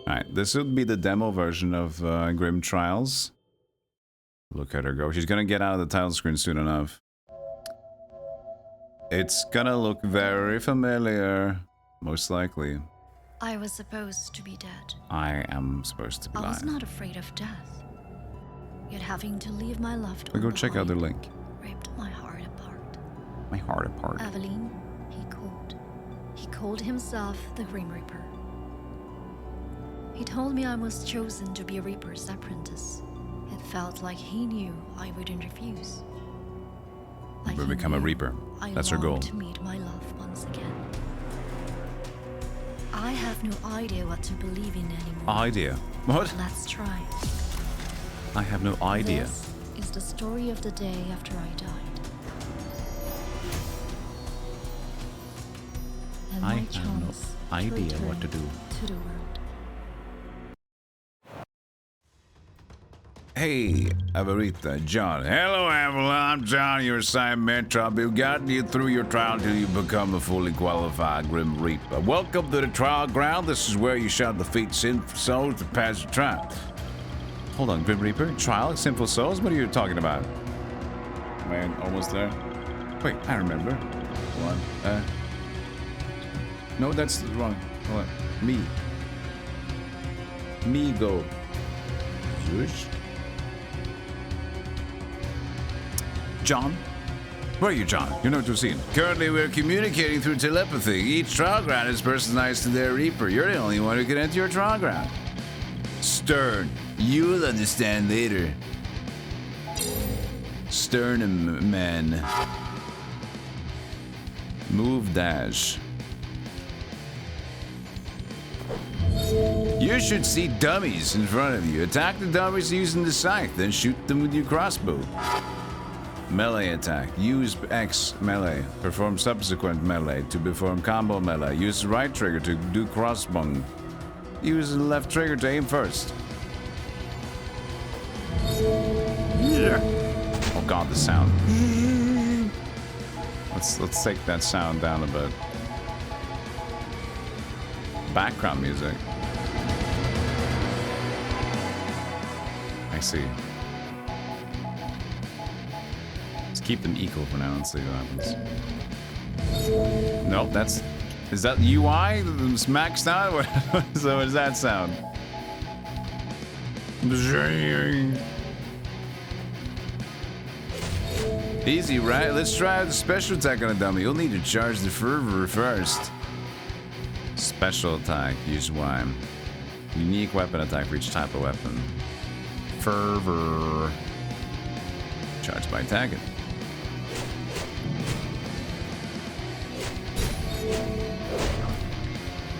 Alright, this would be the demo version of Grim Trials. Look at her go. She's gonna get out of the title screen soon enough. It's gonna look very familiar. Most likely. I was supposed to be dead. I am supposed to be I lying. was not afraid of death. Yet having to leave my loved We'll one go check out their link. ripped my heart apart. My heart apart. Aveline, he called. He called himself the Grim Reaper. He told me I was chosen to be a Reaper's apprentice. It felt like he knew I wouldn't refuse. Like We'll he become a knew Reaper. I That's her goal. longed to meet my love once again. I have no idea what to believe in anymore. Idea? What? Let's try. I have no idea. This is the story of the day after I died. And I my have no chance idea what to return do. to the world. Hey, Avarita, John. Hello, Avalon. I'm John, your assignment. I'll be guiding you through your trial until you become a fully qualified Grim Reaper. Welcome to the trial ground. This is where you shall defeat sinful souls to pass the trial. Hold on, Grim Reaper? Trial? Sinful souls? What are you talking about? Man, almost there. Wait, I remember. One. No, that's wrong. Hold on. Me go. Zush. John? Where are you, John? You're not too seen. Currently, we're communicating through telepathy. Each trial ground is personalized to their Reaper. You're the only one who can enter your trial ground. Stern. You'll understand later. Sternum man. Move dash. You should see dummies in front of you. Attack the dummies using the scythe, then shoot them with your crossbow. Melee attack. Use X melee. Perform subsequent melee to perform combo melee. Use the right trigger to do crossbow. Use the left trigger to aim first. Oh god, the sound. Let's take that sound down a bit. Background music. I see. Let's keep them equal for now and see what happens. Nope, that's... Is that UI? It's maxed out? So what does that sound? Easy, right? Let's try out the special attack on a dummy. You'll need to charge the fervor first. Special attack, use Y. Unique weapon attack for each type of weapon. Fervor. Charge by attacking.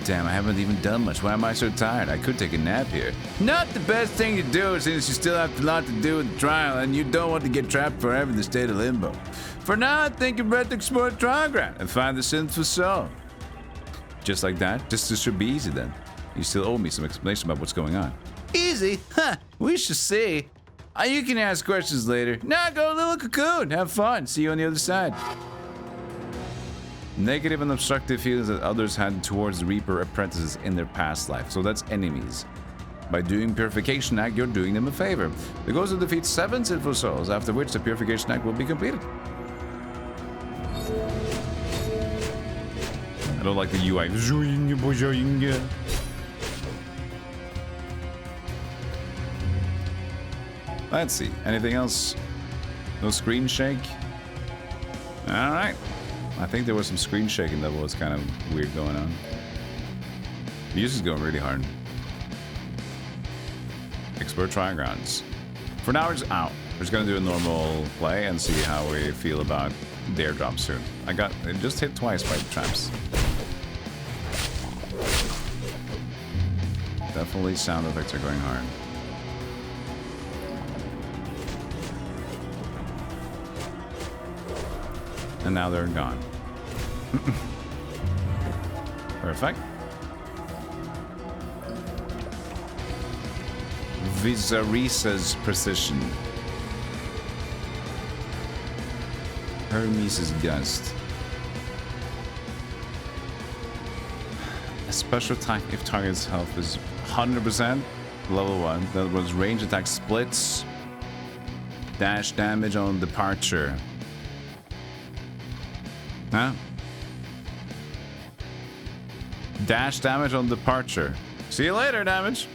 Damn, I haven't even done much. Why am I so tired? I could take a nap here. Not the best thing to do since you still have a lot to do with the trial and you don't want to get trapped forever in the state of limbo. For now, I think you're ready to explore the trial ground and find the sinful soul. Just like that? This should be easy then. You still owe me some explanation about what's going on. Easy? Huh, we should see. You can ask questions later. Now go, little cocoon. Have fun. See you on the other side. Negative and obstructive feelings that others had towards the Reaper apprentices in their past life. So that's enemies. By doing Purification Act, you're doing them a favor. The goal is to defeat 7 sinful souls, after which the Purification Act will be completed. I don't like the UI. Let's see. Anything else? No screen shake? Alright. I think there was some screen shaking that was kind of weird going on. Music's going really hard. Explore trial grounds. For now, we're just out. We're just gonna do a normal play and see how we feel about dare drop soon. It just hit twice by the traps. Definitely sound effects are going hard. And now they're gone. Perfect. Visarisa's precision. Hermes' gust. special attack if target's health is 100%. Level 1. That was range attack splits. Dash damage on departure. Huh? Dash damage on departure. See you later, damage.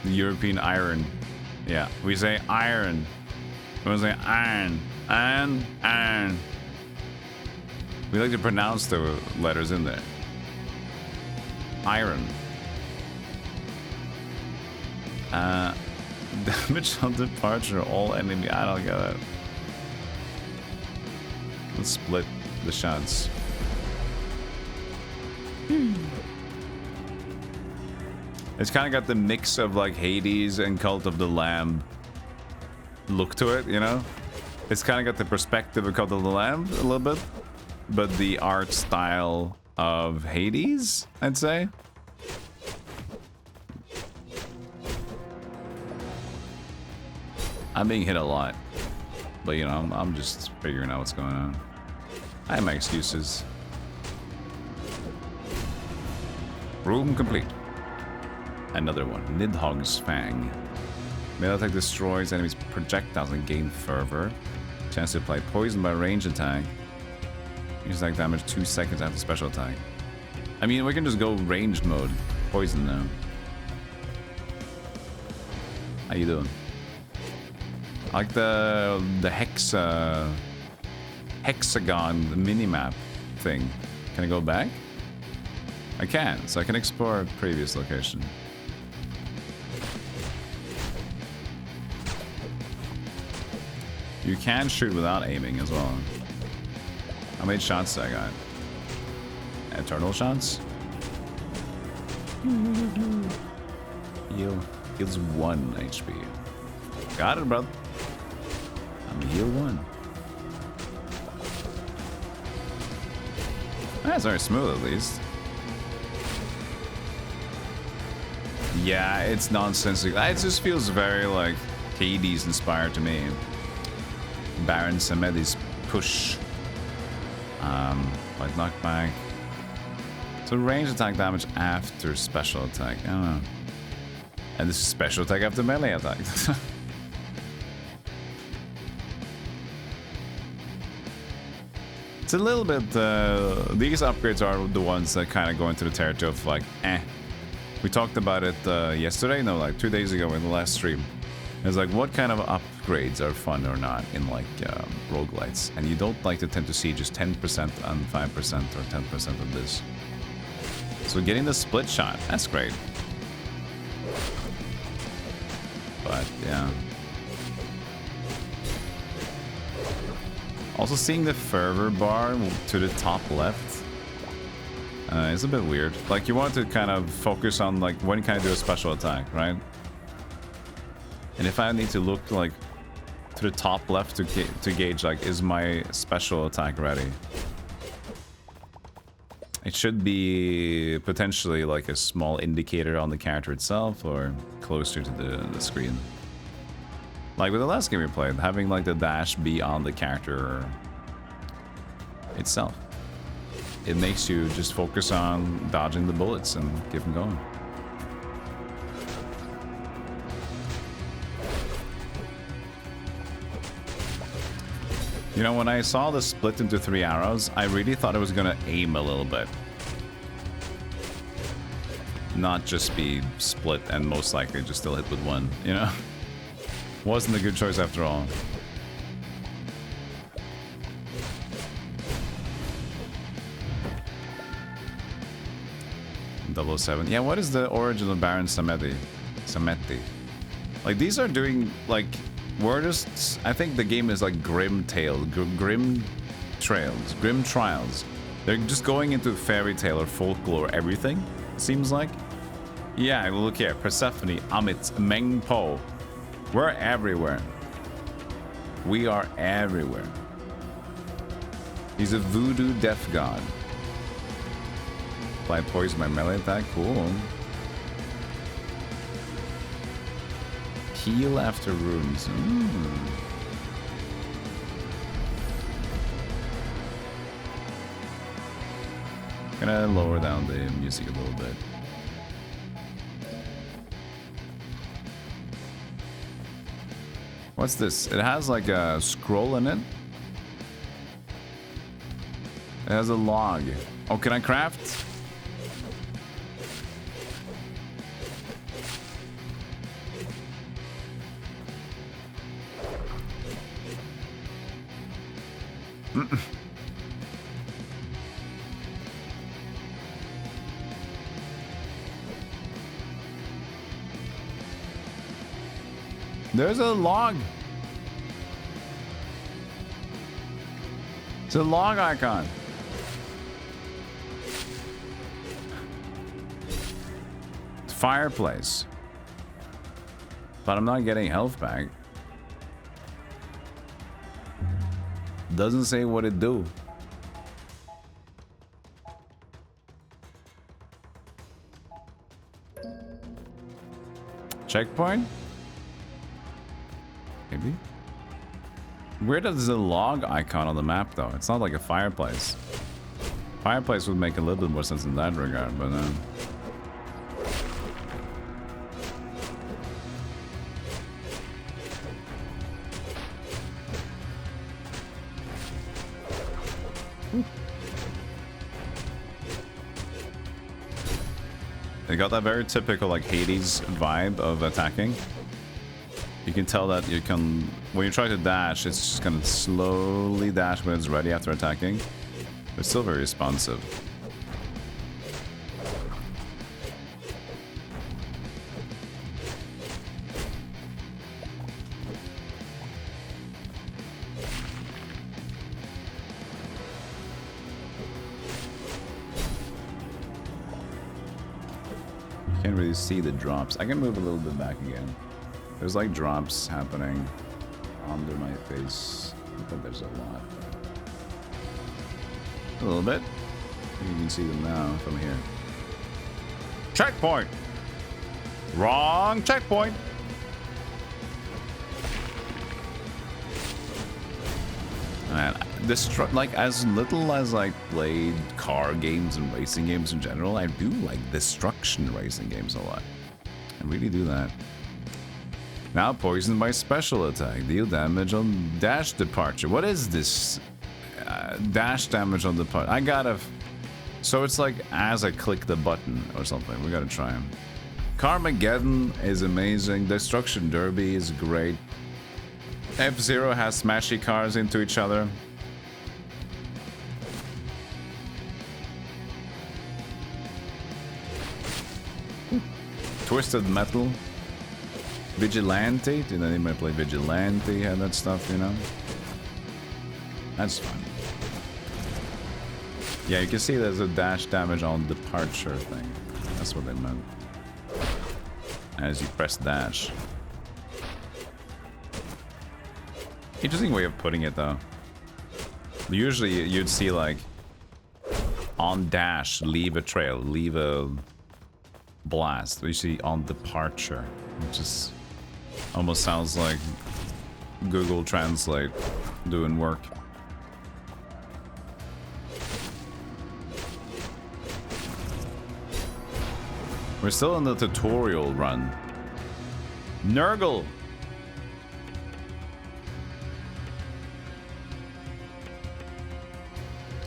The European iron. Yeah, we say iron. We say iron. Iron. Iron. We like to pronounce the letters in there. Iron. Damage on departure, all enemy. I don't get it. Let's split the shots. It's kind of got the mix of like Hades and Cult of the Lamb look to it, you know? It's kind of got the perspective of Cult of the Lamb a little bit, but the art style of Hades, I'd say. I'm being hit a lot, but you know, I'm just figuring out what's going on. I have my excuses. Room complete. Another one. Nidhogg's Fang. Melee attack destroys enemies' projectiles and gain fervor. Chance to apply poison by range attack. Use attack damage 2 seconds after special attack. I mean, we can just go ranged mode. Poison now. How you doing? I like the hexagon minimap thing. Can I go back? I can, so I can explore a previous location. You can shoot without aiming as well. How many shots did I got? Eternal shots? Heals 1 HP. Got it, bro. I'm heal 1. That's very smooth, at least. Yeah, it's nonsensical. It just feels very, like, Hades inspired to me. Baron Samedi's push. Like knockback. So range attack damage after special attack. I don't know. And this is special attack after melee attack. It's a little bit, these upgrades are the ones that kind of go into the territory of like, eh. We talked about it yesterday, no, like 2 days ago in the last stream. It's like, what kind of upgrades are fun or not in like roguelites? And you don't like to tend to see just 10% and 5% or 10% of this. So getting the split shot, that's great. But yeah. Also seeing the fervor bar to the top left is a bit weird. Like you want to kind of focus on like when can I do a special attack, right? And if I need to look like to the top left to gauge like is my special attack ready? It should be potentially like a small indicator on the character itself or closer to the screen. Like with the last game we played, having like the dash be on the character itself. It makes you just focus on dodging the bullets and keep them going. You know, when I saw the split into 3 arrows, I really thought I was gonna aim a little bit. Not just be split and most likely just still hit with 1, you know? Wasn't a good choice after all. .007. Yeah, what is the origin of Baron Samedi? Like, these are doing, like, we're just... I think the game is like Grim Trials. They're just going into fairy tale or folklore everything, seems like. Yeah, look here. Persephone, Amit, Meng Po. We're everywhere. We are everywhere. He's a voodoo death god. Apply poison by melee attack. Cool. Heal after runes. Gonna lower down the music a little bit. What's this? It has like a scroll in it. It has a log. Oh, can I craft? There's a log. It's a log icon. It's fireplace. But I'm not getting health back. Doesn't say what it do. Checkpoint? Maybe? Where does the log icon on the map though? It's not like a fireplace. Fireplace would make a little bit more sense in that regard, but they got that very typical like Hades vibe of attacking. You can tell that you can, when you try to dash, it's just gonna slowly dash when it's ready after attacking. It's still very responsive. You can't really see the drops. I can move a little bit back again. There's like drops happening under my face. I think there's a lot. A little bit. You can see them now from here. Checkpoint! Wrong checkpoint! Man, this like as little as I played car games and racing games in general, I do like destruction racing games a lot. I really do that. Now poisoned by special attack. Deal damage on dash departure. What is this? Dash damage on departure. I gotta... So it's like as I click the button or something. We gotta try him. Carmageddon is amazing. Destruction Derby is great. F-Zero has smashy cars into each other. Twisted Metal. Vigilante, did anybody play Vigilante? Had that stuff, you know? That's fun. Yeah, you can see there's a dash damage on departure thing. That's what they meant. As you press dash. Interesting way of putting it though. Usually you'd see like on dash, leave a trail, leave a blast. You see on departure, which is almost sounds like Google Translate doing work. We're still in the tutorial run. Nurgle!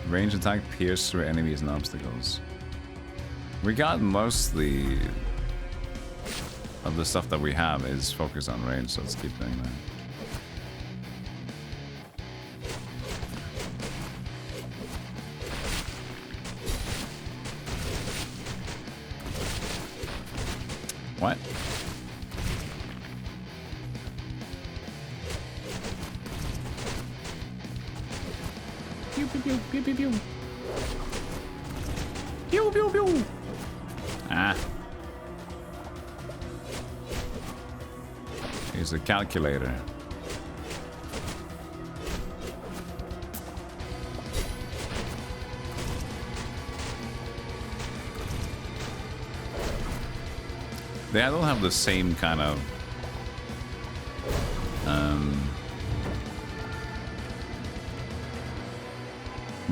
Range attack, pierce through enemies and obstacles. We got mostly of the stuff that we have is focused on range, so let's keep doing that. What? Pew pew pew pew pew pew. Pew pew pew. Ah. Here's a calculator. They don't have the same kind of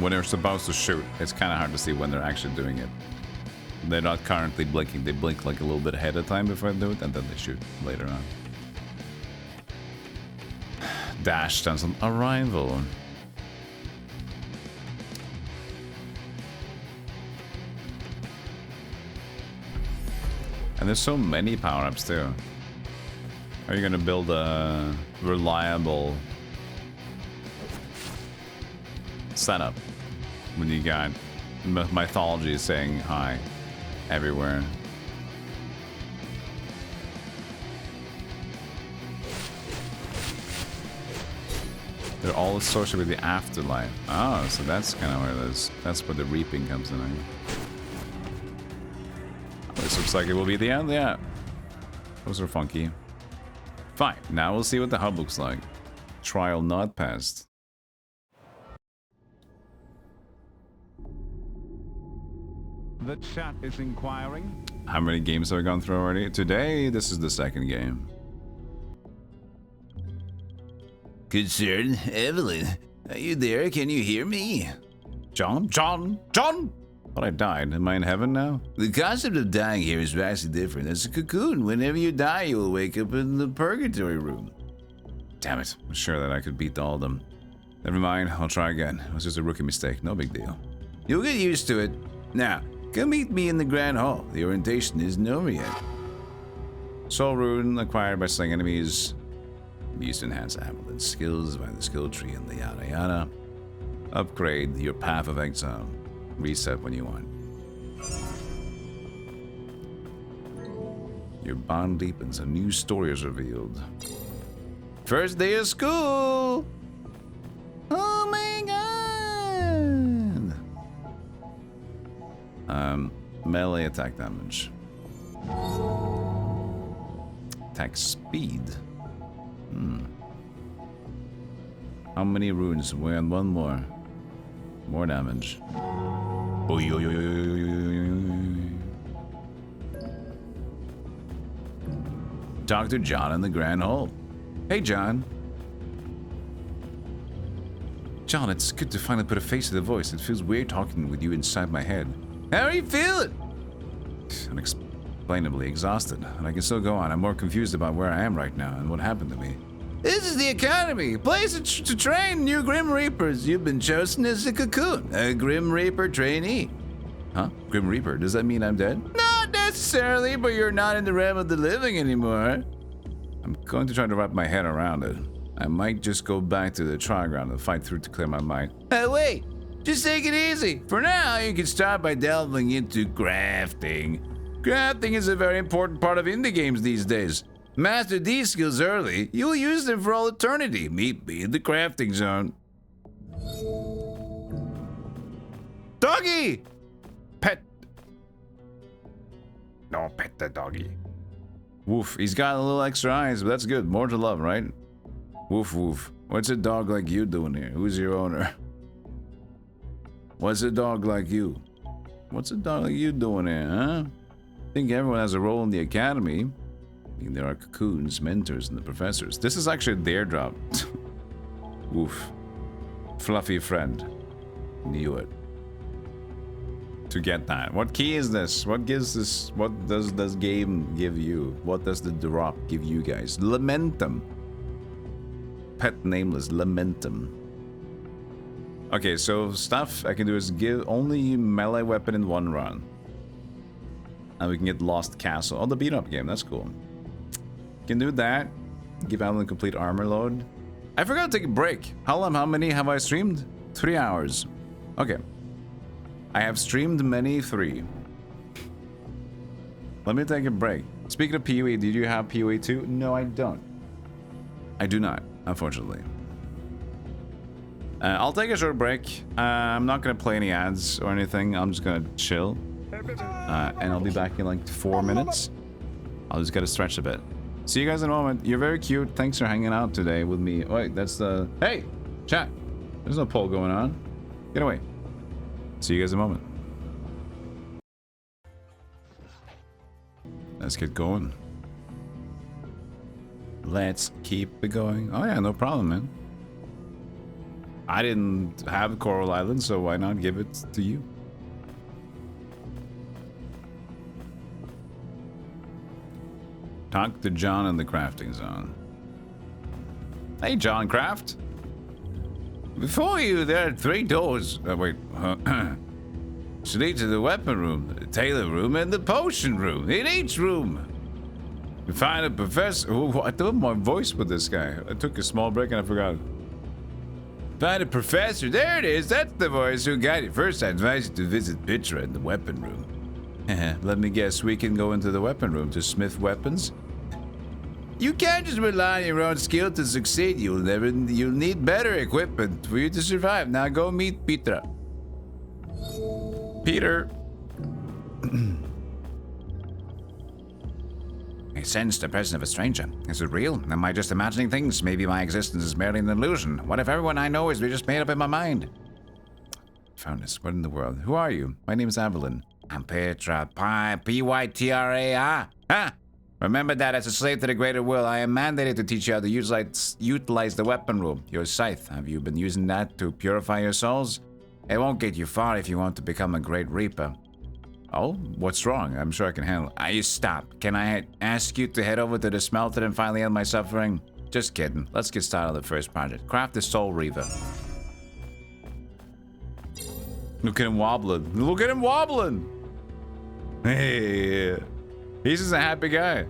when they're supposed to shoot, it's kind of hard to see when they're actually doing it. They're not currently blinking. They blink like a little bit ahead of time before they do it, and then they shoot later on. Dash stands on arrival. And there's so many power-ups too. Are you gonna build a reliable setup when you got mythology saying hi everywhere? They're all associated with the afterlife. Oh, so that's kind of where it is. That's where the reaping comes in. This looks like it will be the end. Yeah. Those are funky. Fine. Now we'll see what the hub looks like. Trial not passed. The chat is inquiring. How many games have I gone through already? Today, this is the second game. Good sir, Evelyn, are you there? Can you hear me? John? But I died. Am I in heaven now? The concept of dying here is vastly different. As a cocoon, whenever you die, you will wake up in the purgatory room. Damn it. I'm sure that I could beat all of them. Never mind. I'll try again. It was just a rookie mistake. No big deal. You'll get used to it. Now, come meet me in the Grand Hall. The orientation isn't over yet. Soul Rune acquired by slaying enemies. Used to enhance Amulet skills by the skill tree and the yada yada. Upgrade your Path of Exile. Reset when you want. Your bond deepens. A new story is revealed. First day of school! Oh my god! Melee attack damage. Attack speed. How many runes? We're on one more. More damage. Oy, oy, oy, oy, oy, oy. Talk to John in the Grand Hall. Hey, John. John, it's good to finally put a face to the voice. It feels weird talking with you inside my head. How are you feeling? Unexplainably exhausted, and I can still go on. I'm more confused about where I am right now and what happened to me. This is the Academy, a place to train new Grim Reapers. You've been chosen as a cocoon, a Grim Reaper trainee. Huh? Grim Reaper? Does that mean I'm dead? Not necessarily, but you're not in the realm of the living anymore. I'm going to try to wrap my head around it. I might just go back to the trial ground and fight through to clear my mind. Hey, wait! Just take it easy. For now, you can start by delving into crafting. Crafting is a very important part of indie games these days. Master these skills early, you'll use them for all eternity. Meet me in the crafting zone. Doggy! Pet! No, pet the doggy. Woof, he's got a little extra eyes, but that's good. More to love, right? Woof, woof. What's a dog like you doing here? Who's your owner? What's a dog like you? What's a dog like you doing here, huh? I think everyone has a role in the academy. I mean, there are cocoons, mentors, and the professors. This is actually their job. Oof. Fluffy friend. Knew it. To get that. What key is this? What gives this? What does this game give you? What does the drop give you guys? Lamentum. Pet nameless. Lamentum. Okay, so stuff I can do is give only melee weapon in one run. And we can get Lost Castle. Oh, the beat-up game. That's cool. Can do that. Give out a complete armor load. I forgot to take a break. How many have I streamed? 3 hours. Okay. I have streamed many 3. Let me take a break. Speaking of PoE, did you have PoE too? No, I don't. I do not, unfortunately. I'll take a short break. I'm not gonna play any ads or anything. I'm just gonna chill. And I'll be back in like 4 minutes. I'll just gotta stretch a bit. See you guys in a moment. You're very cute. Thanks for hanging out today with me. Wait, that's the... Hey! Chat! There's no poll going on. Get away. See you guys in a moment. Let's get going. Let's keep it going. Oh yeah, no problem, man. I didn't have Coral Island, so why not give it to you? Talk to John in the crafting zone. Hey, John Craft. Before you, there are 3 doors. Wait. Should lead to the weapon room, the tailor room, and the potion room. In each room, you find a professor. Oh, I thought my voice with this guy. I took a small break and I forgot. Find a professor. There it is. That's the voice who guided. First, I advise you to visit Pitra in the weapon room. Let me guess, we can go into the weapon room to smith weapons? You can't just rely on your own skill to succeed. You'll need better equipment for you to survive. Now go meet Petra. Peter. I sense the presence of a stranger. Is it real? Am I just imagining things? Maybe my existence is merely an illusion. What if everyone I know is just made up in my mind? Found this. What in the world? Who are you? My name is Evelyn. I'm Petra. P-Y-T-R-A-R. Huh? Remember that as a slave to the greater will, I am mandated to teach you how to utilize the weapon room. Your scythe. Have you been using that to purify your souls? It won't get you far if you want to become a great reaper. Oh, what's wrong? I'm sure I can handle it. You stop. Can I ask you to head over to the smelter and finally end my suffering? Just kidding. Let's get started on the first project. Craft the Soul Reaver. Look at him wobbling. Look at him wobbling! Hey, he's just a happy guy.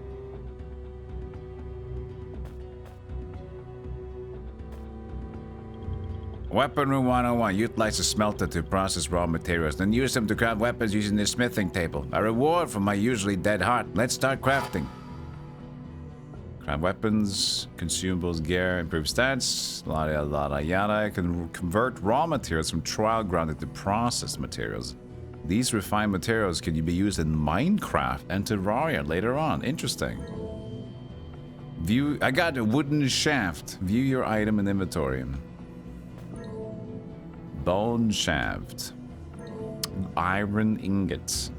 Weapon Room 101. Utilize the smelter to process raw materials, then use them to craft weapons using the smithing table. A reward for my usually dead heart. Let's start crafting. Craft weapons, consumables, gear, improve stats, yada yada. Can convert raw materials from trial ground into processed materials. These refined materials can be used in Minecraft and Terraria later on. Interesting. View. I got a wooden shaft. View your item in inventory. Bone shaft. Iron ingots.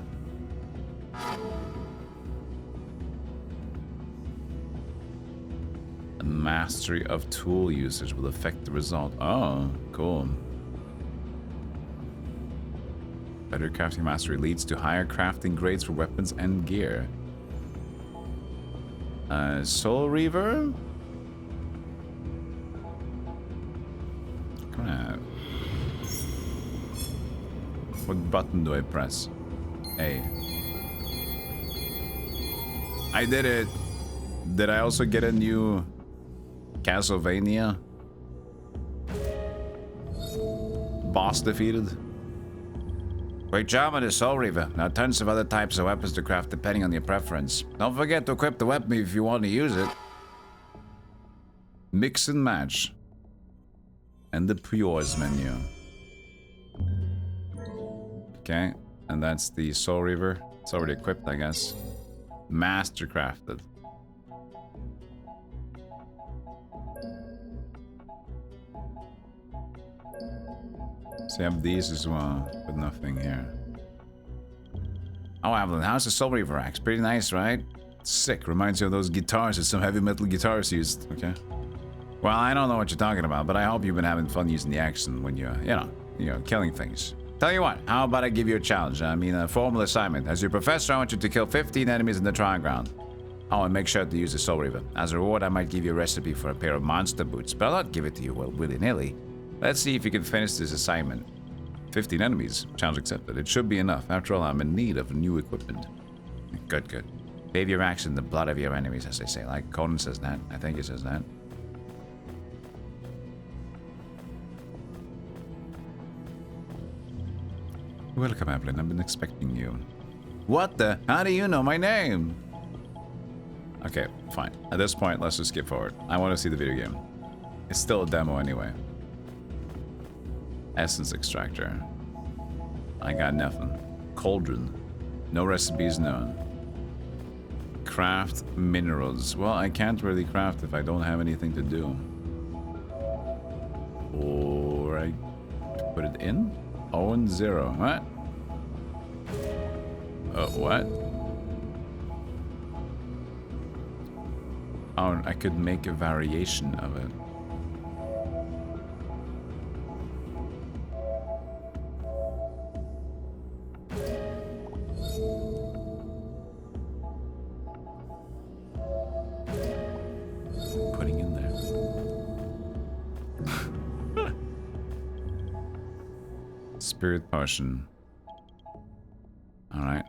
A mastery of tool usage will affect the result. Oh, cool. Better crafting mastery leads to higher crafting grades for weapons and gear. Soul Reaver? Crap. What button do I press? A. I did it. Did I also get a new Castlevania? Boss defeated? Great job on the Soul Reaver. Now tons of other types of weapons to craft depending on your preference. Don't forget to equip the weapon if you want to use it. Mix and match. And the Pures menu. Okay, and that's the Soul Reaver. It's already equipped, I guess. Master crafted. So you have these as well, but nothing here. Oh, Evelyn, how's the Soul Reaver axe? Pretty nice, right? Sick. Reminds you of those guitars that some heavy metal guitarists used. Okay. Well, I don't know what you're talking about, but I hope you've been having fun using the action when you're, you know, killing things. Tell you what, how about I give you a challenge? I mean, a formal assignment. As your professor, I want you to kill 15 enemies in the trial ground. Oh, and make sure to use the Soul Reaver. As a reward, I might give you a recipe for a pair of monster boots, but I'll not give it to you willy-nilly. Let's see if you can finish this assignment. 15 enemies. Challenge accepted. It should be enough. After all, I'm in need of new equipment. Good, good. Bathe your axe in the blood of your enemies, as they say. Like Conan says that. I think he says that. Welcome, Evelyn. I've been expecting you. What the? How do you know my name? Okay, fine. At this point, let's just skip forward. I want to see the video game. It's still a demo anyway. Essence extractor. I got nothing. Cauldron. No recipes known. Craft minerals. Well, I can't really craft if I don't have anything to do. Or I put it in? 0 and 0. What? What? Oh, I could make a variation of it. Spirit potion. Alright.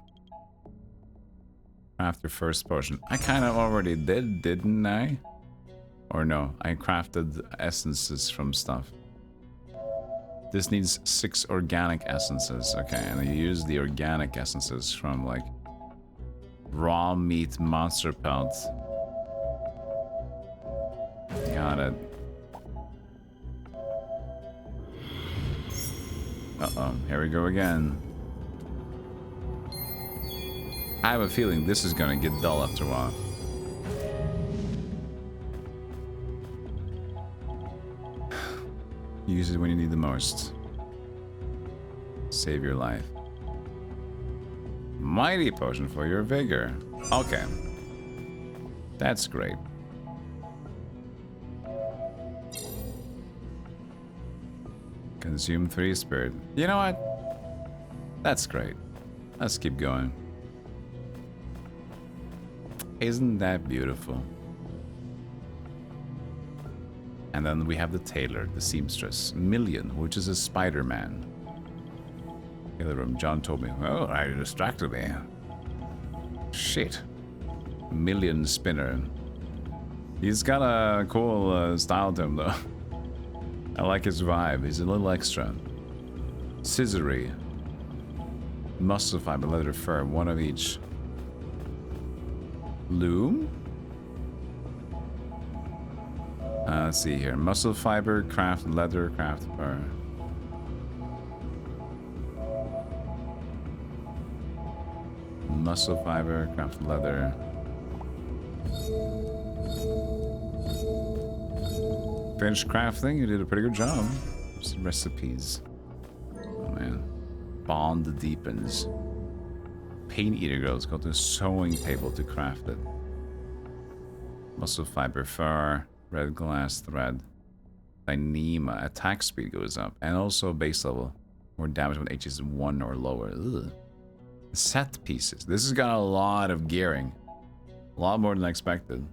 Craft your first potion. I kind of already did, didn't I? Or no, I crafted essences from stuff. This needs 6 organic essences. Okay, and you use the organic essences from like raw meat monster pelts. Got it. Uh-oh, here we go again. I have a feeling this is gonna get dull after a while. Use it when you need the most. Save your life. Mighty potion for your vigor. Okay. That's great. Consume 3 spirit. You know what? That's great. Let's keep going. Isn't that beautiful? And then we have the tailor, the seamstress, Million, which is a Spider-Man. In the room, John told me, oh, I distracted me. Shit. Million Spinner. He's got a cool style to him, though. I like his vibe. He's a little extra. Scissory. Muscle fiber, leather, fur, one of each. Loom? Let's see here. Muscle fiber, craft leather, craft fur. Muscle fiber, craft leather. Finished crafting, you did a pretty good job. Some recipes. Oh man. Bond deepens. Pain eater girls go to a sewing table to craft it. Muscle fiber, fur. Red glass thread. Dyneema. Attack speed goes up. And also base level. More damage when H is 1 or lower. Ugh. Set pieces. This has got a lot of gearing. A lot more than I expected.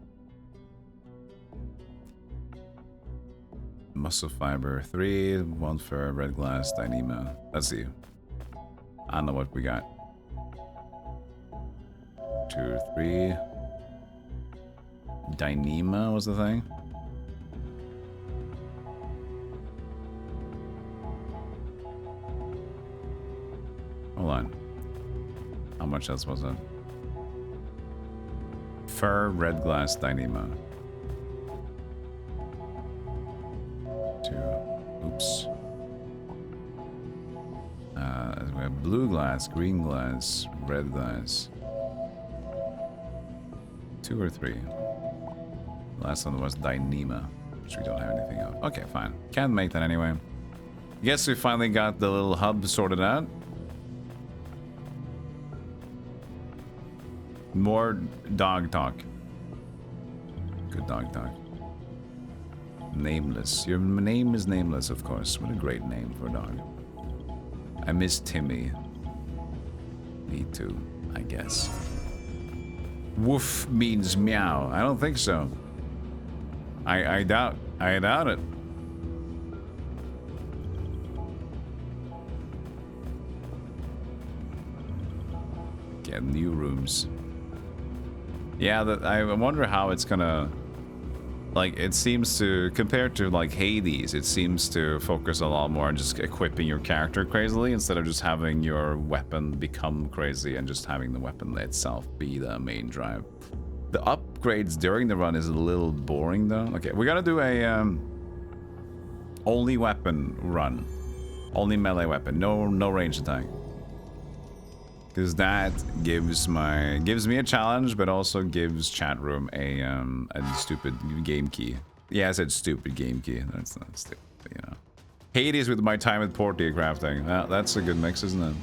Muscle fiber 3. 1 fur. Red glass. Dyneema. Let's see. I don't know what we got. 2, 3. Dyneema was the thing. Hold on. How much else was it? Fur, red glass, Dyneema. 2. Oops. We have blue glass, green glass, red glass. 2 or 3. Last one was Dyneema, which we don't have anything of. Okay, fine. Can't make that anyway. Guess we finally got the little hub sorted out. More dog talk. Good dog talk. Nameless. Your name is Nameless, of course. What a great name for a dog. I miss Timmy. Me too, I guess. Woof means meow. I don't think so. I doubt it. Get new rooms. Yeah, I wonder how it's gonna... Like, it seems to, compared to like Hades, it seems to focus a lot more on just equipping your character crazily instead of just having your weapon become crazy and just having the weapon itself be the main drive. The upgrades during the run is a little boring though. Okay, we gotta do a only weapon run. Only melee weapon, no range attack. Because that gives me a challenge, but also gives chat room a stupid game key. Yeah, I said stupid game key. That's not stupid, you know. Hades with my time at Portia crafting. That's a good mix, isn't it?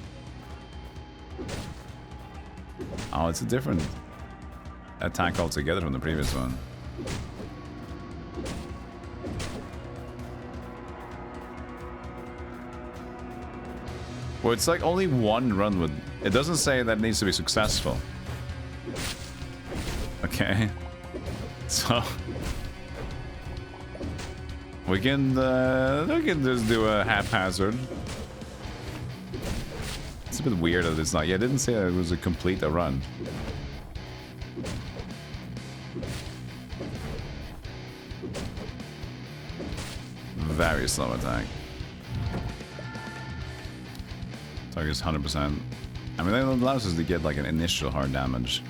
Oh, it's a different attack altogether from the previous one. Well, it's like only one run with... It doesn't say that it needs to be successful. Okay. So... We can just do a haphazard. It's a bit weird that it's not. Yeah, I didn't say that it was a complete run. Very slow attack. Target's 100%. I mean, that allows us to get like an initial hard damage.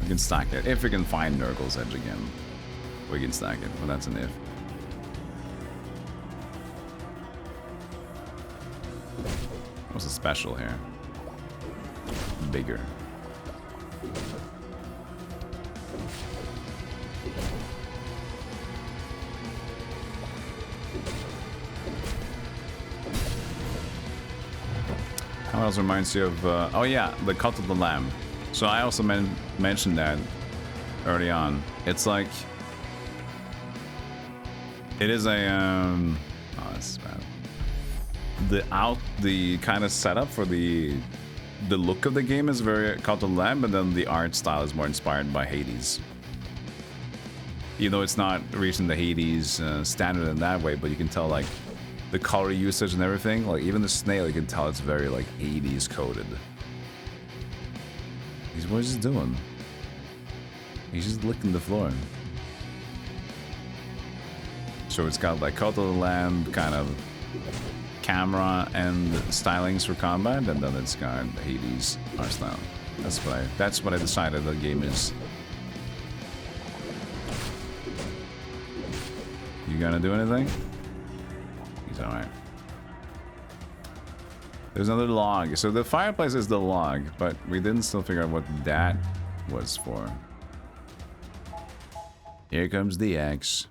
We can stack it. If we can find Nurgle's Edge again, we can stack it, but that's an if. What's a special here? Bigger. What else reminds you of... oh yeah, the Cut of the Lamb. So I also mentioned that early on. It's like... It is a... oh, that's bad. The kind of setup for the look of the game is very Cut of the Lamb, but then the art style is more inspired by Hades. You know, it's not reaching the Hades standard in that way, but you can tell like the color usage and everything. Like even the snail, you can tell it's very like 80s coded. What is he doing? He's just licking the floor. So it's got like Cut of the Lamb kind of camera and stylings for combat, and then it's got the Hades art style. That's what I decided the game is. You gonna do anything? He's alright. There's another log. So the fireplace is the log, but we didn't still figure out what that was for. Here comes the axe.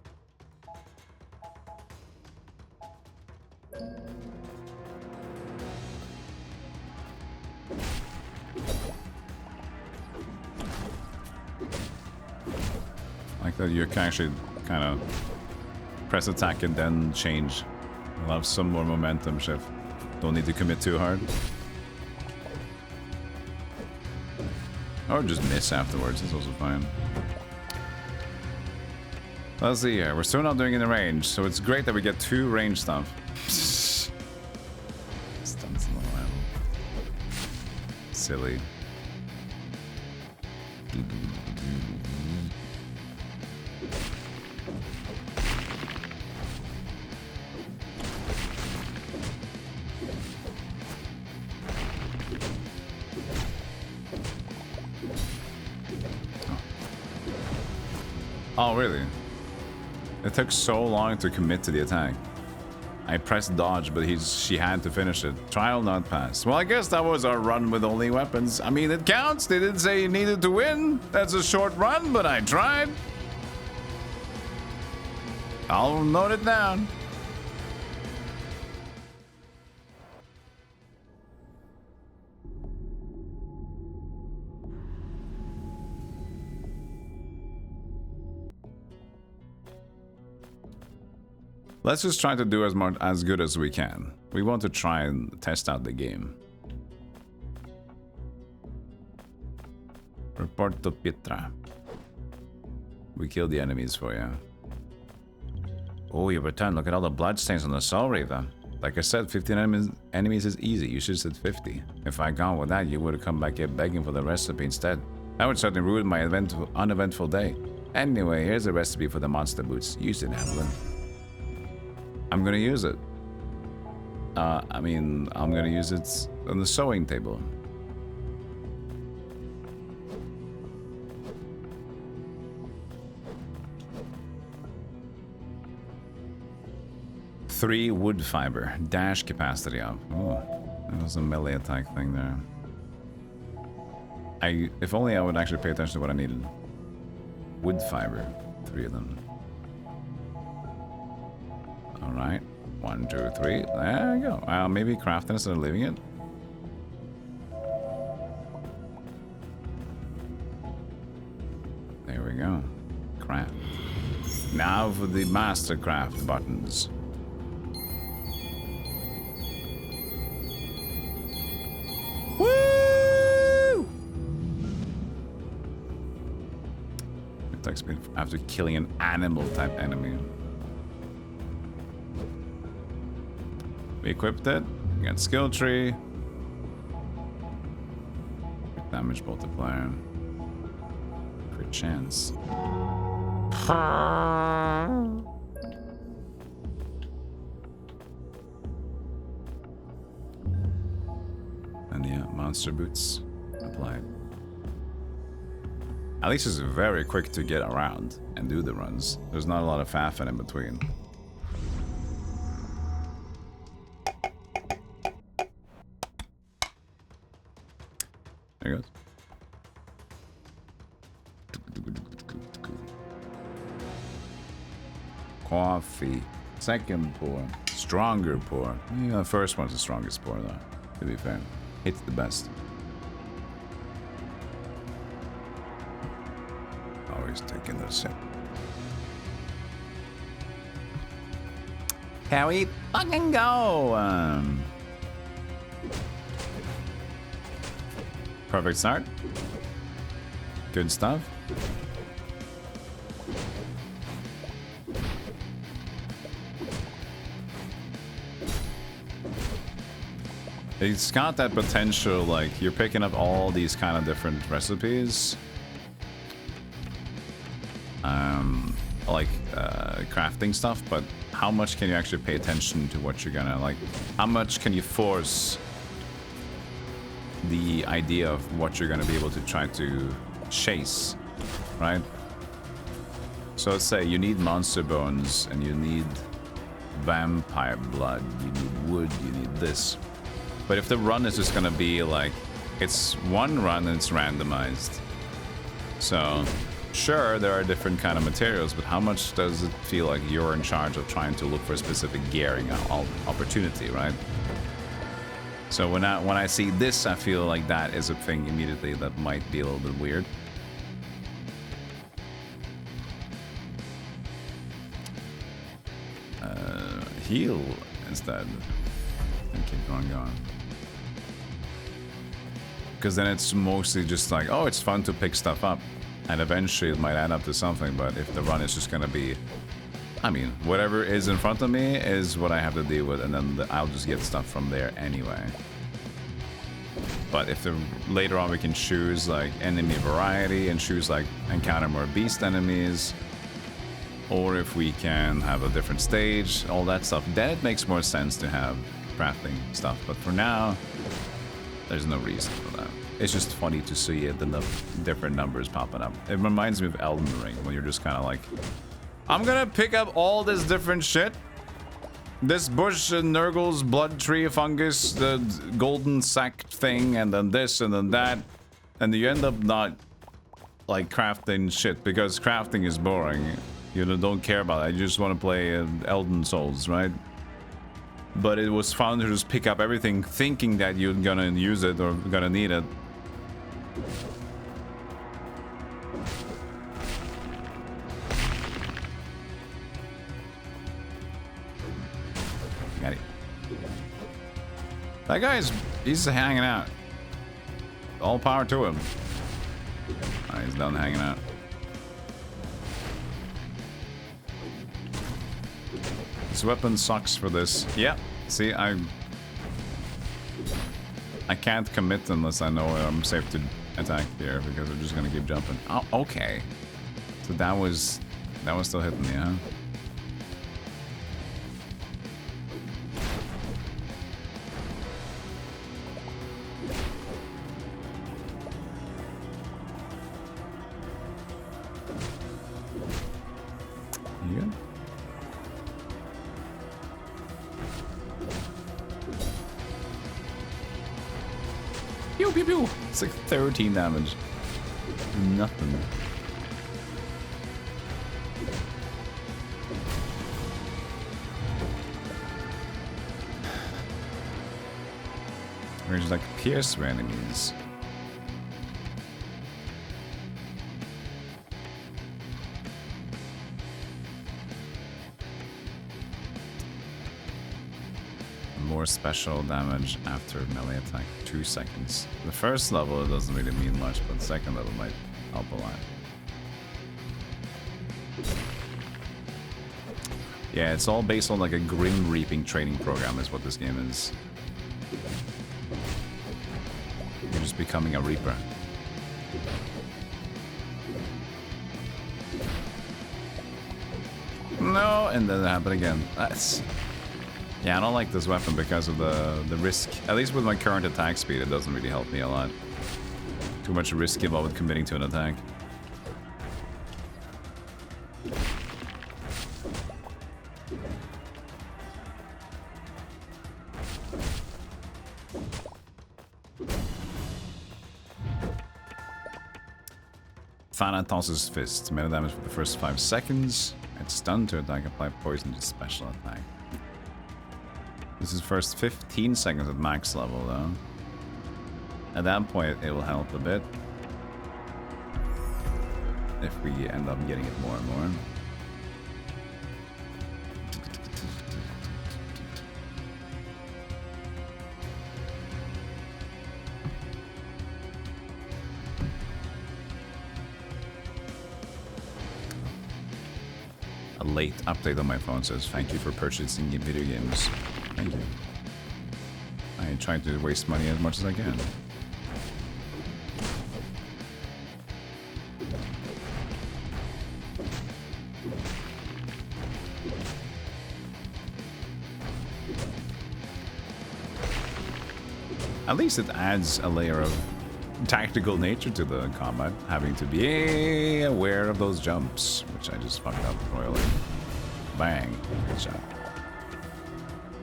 Like that you can actually kind of press attack and then change. We'll have some more momentum shift. Don't need to commit too hard. Or just miss afterwards, that's also fine. Let's see here, we're still not doing it in range, so it's great that we get 2 range stuff. Stunts in the lamb. Silly. Oh, really? It took so long to commit to the attack. I pressed dodge, but she had to finish it. Trial not passed. Well, I guess that was our run with only weapons. I mean, it counts. They didn't say you needed to win. That's a short run, but I tried. I'll note it down. Let's just try to do as good as we can. We want to try and test out the game. Report to Pietra. We killed the enemies for you. Oh, you returned. Look at all the bloodstains on the Soul Reaver. Like I said, 15 enemies is easy. You should have said 50. If I'd gone with that, you would have come back here begging for the recipe instead. That would certainly ruin my uneventful day. Anyway, here's the recipe for the monster boots. Use it, Evelyn. I'm gonna use it. I'm gonna use it on the sewing table. Three wood fiber. Dash capacity up. Oh, that was a melee attack thing there. If only I would actually pay attention to what I needed. Wood fiber. 3 of them. Alright. 1, 2, 3. There you go. Maybe craft instead of leaving it. There we go. Craft. Now for the mastercraft buttons. Woo! Attack speed after killing an animal type enemy. We equipped it. We got skill tree. damage multiplier. Crit chance. And yeah, monster boots applied. At least it's very quick to get around and do the runs. There's not a lot of faffing in between. There he goes. Coffee. Second pour. Stronger pour. Yeah, the first one's the strongest pour though, to be fair. It's the best. Always taking the sip. Can we fucking go? Perfect start. Good stuff. It's got that potential, like, you're picking up all these kind of different recipes. Like, crafting stuff, but how much can you actually pay attention to what you're gonna, like, how much can you force the idea of what you're gonna be able to try to chase, right? So let's say you need monster bones, and you need vampire blood, you need wood, you need this. But if the run is just gonna be like, it's one run and it's randomized. So, sure, there are different kind of materials, but how much does it feel like you're in charge of trying to look for a specific gearing opportunity, right? So when I see this, I feel like that is a thing immediately that might be a little bit weird. Heal instead. And keep going. Because then it's mostly just like, oh, it's fun to pick stuff up. And eventually it might add up to something, but if the run is just gonna be... I mean, whatever is in front of me is what I have to deal with, and then I'll just get stuff from there anyway. But if later on we can choose like enemy variety and choose like encounter more beast enemies, or if we can have a different stage, all that stuff, then it makes more sense to have crafting stuff. But for now, there's no reason for that. It's just funny to see the different numbers popping up. It reminds me of Elden Ring, when you're just kind of like, I'm gonna pick up all this different shit. This bush, Nurgle's blood tree fungus, the golden sack thing, and then this, and then that. And you end up not, like, crafting shit, because crafting is boring. You don't care about it. You just want to play Elden Souls, right? But it was fun to just pick up everything, thinking that you're gonna use it or gonna need it. Got it. That guy's, he's hanging out. All power to him. Oh, he's done hanging out. This weapon sucks for this. Yeah, see, I can't commit unless I know I'm safe to attack here, because I'm just gonna keep jumping. Oh, okay. So that was still hitting me, huh? You good? Pew pew pew! It's like 13 damage. Nothing. We're just like pierce for enemies. More special damage after melee attack, 2 seconds. The first level it doesn't really mean much, but the second level might help a lot. Yeah, it's all based on like a Grim Reaping training program is what this game is. You're just becoming a Reaper. No, and then it happened again. That's... Yeah, I don't like this weapon because of the risk. At least with my current attack speed, it doesn't really help me a lot. Too much risk involved with committing to an attack. Thanatos' fist. Melee damage for the first 5 seconds. It's stunned to attack, apply poison to special attack. This is first 15 seconds at max level though. At that point it will help a bit. If we end up getting it more and more. A late update on my phone says, thank you for purchasing video games. Thank you. I try to waste money as much as I can. At least it adds a layer of tactical nature to the combat, having to be aware of those jumps, which I just fucked up royally. Bang. Good shot.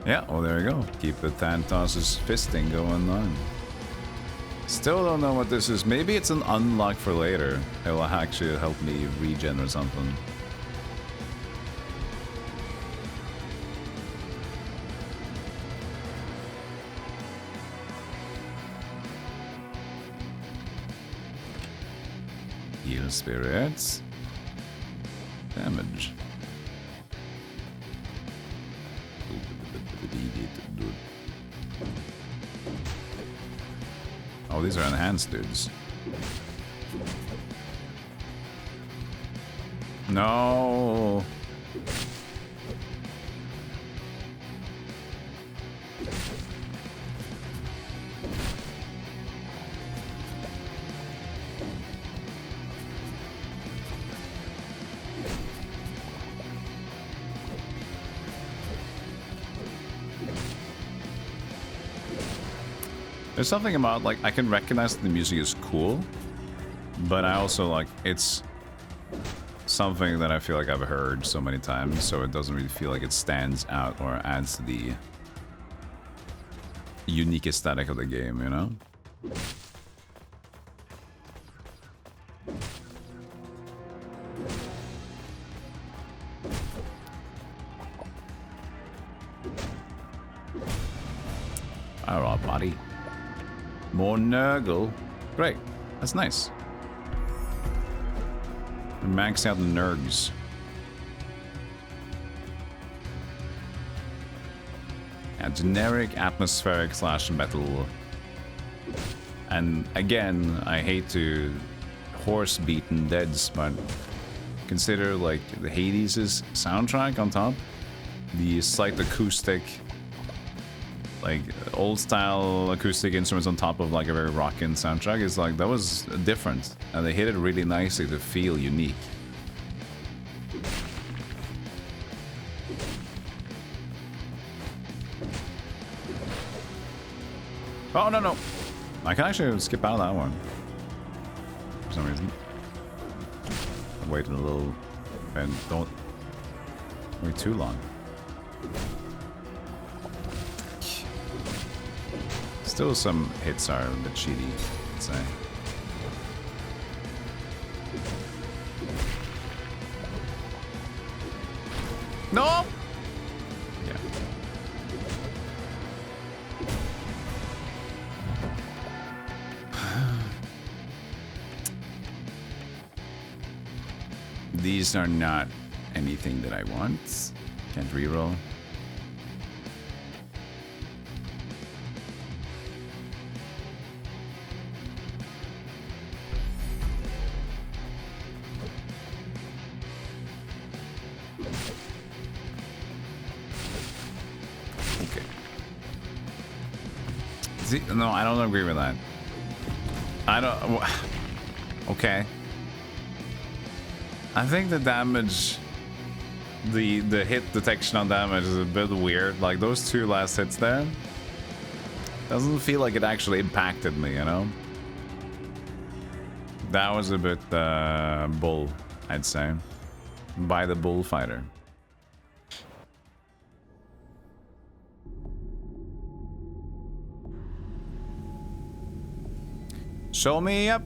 Yeah, well there you go. Keep the Thanatos' fisting going on. Still don't know what this is. Maybe it's an unlock for later. It will actually help me regen or something. Heal spirits. Damage. Oh, these are enhanced dudes. No. There's something about, like, I can recognize that the music is cool, but I also, like, it's something that I feel like I've heard so many times, so it doesn't really feel like it stands out or adds to the unique aesthetic of the game, you know? Alright, buddy. More Nurgle. Great. That's nice. Max out the Nurgs. Yeah, generic atmospheric slash metal. And again, I hate to horse beaten deads, but consider like the Hades' soundtrack on top. The slight acoustic, like old style acoustic instruments on top of like a very rockin' soundtrack is like, that was different, and they hit it really nicely to feel unique. Oh no no, I can actually skip out of that one for some reason. I'm waiting a little and don't wait too long. Still some hits are a bit cheaty, I'd say. No! Yeah. These are not anything that I want. Can't reroll. No, I don't agree with that. I don't... Okay. I think the damage the hit detection on damage is a bit weird. Like those two last hits there, doesn't feel like it actually impacted me, you know? That was a bit bull, I'd say. By the bullfighter. Show me up.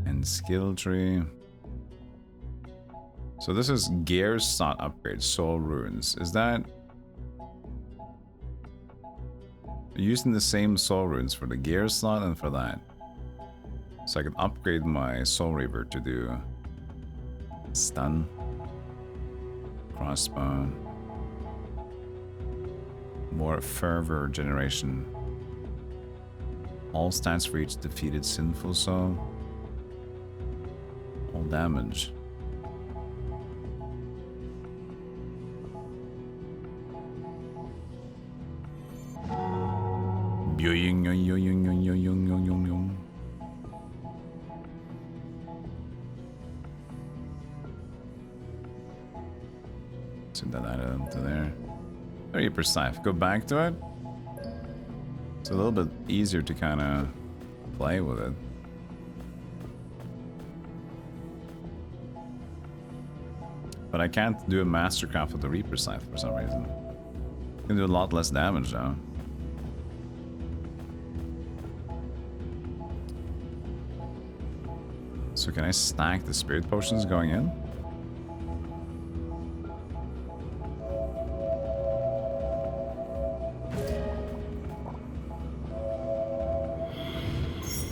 And skill tree. So this is gear slot upgrade, soul runes. Is that using the same soul runes for the gear slot and for that? So I can upgrade my soul reaver to do stun, crossbow, more fervor generation. All stats for each defeated sinful soul. All damage. Send that item to there. 30%. Go back to it. It's a little bit easier to kind of play with it. But I can't do a mastercraft with the Reaper Scythe for some reason. I can do a lot less damage though. So can I stack the spirit potions going in?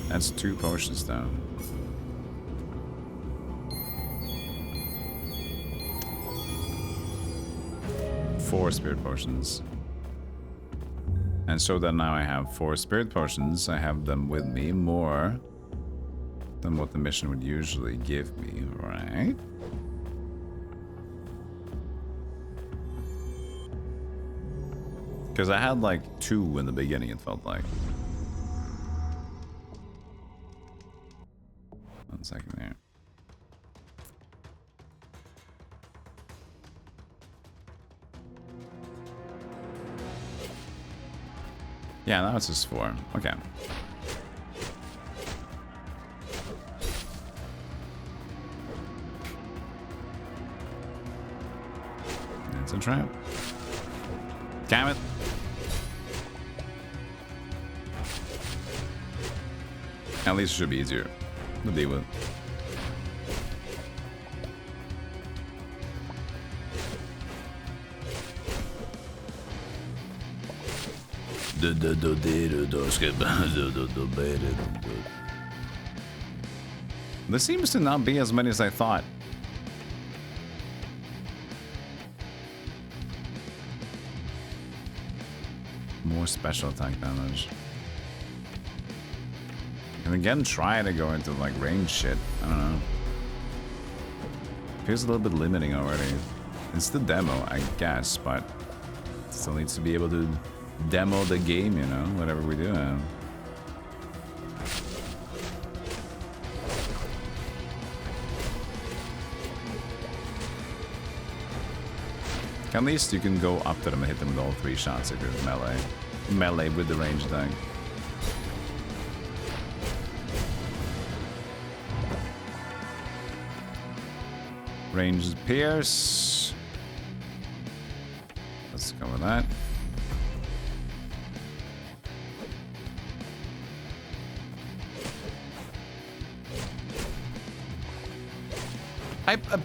That's 2 potions down. Four spirit potions. And so then now I have 4 spirit potions. I have them with me more than what the mission would usually give me, right? Because I had like 2 in the beginning, it felt like. 1 second here. Yeah, now it's just 4. Okay. It's a trap. Damn it. At least it should be easier to deal with. There seems to not be as many as I thought. More special attack damage. And again, try to go into like range shit. I don't know. Feels a little bit limiting already. It's the demo, I guess, but still needs to be able to demo the game, you know, whatever we do. At least you can go up to them and hit them with all 3 shots if you're melee. Melee with the range attack. Ranged pierce. Let's go with that.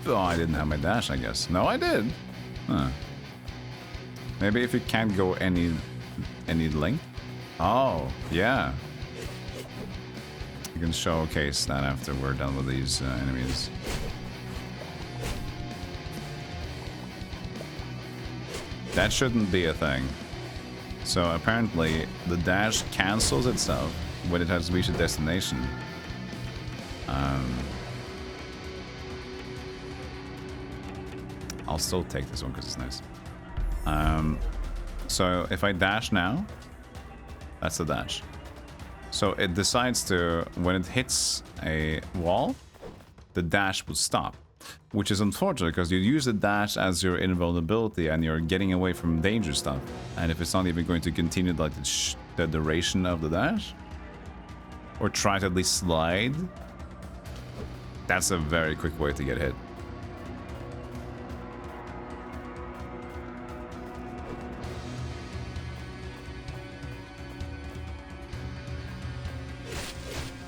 Oh, I didn't have my dash, I guess. No, I did. Huh. Maybe if you can't go any length. Oh, yeah. You can showcase that after we're done with these enemies. That shouldn't be a thing. So apparently the dash cancels itself when it has reached a destination. I'll still take this one because it's nice. So if I dash now, that's the dash. So it decides to, when it hits a wall, the dash would stop. Which is unfortunate, because you use the dash as your invulnerability and you're getting away from danger stuff. And if it's not even going to continue like the duration of the dash, or try to at least slide, that's a very quick way to get hit.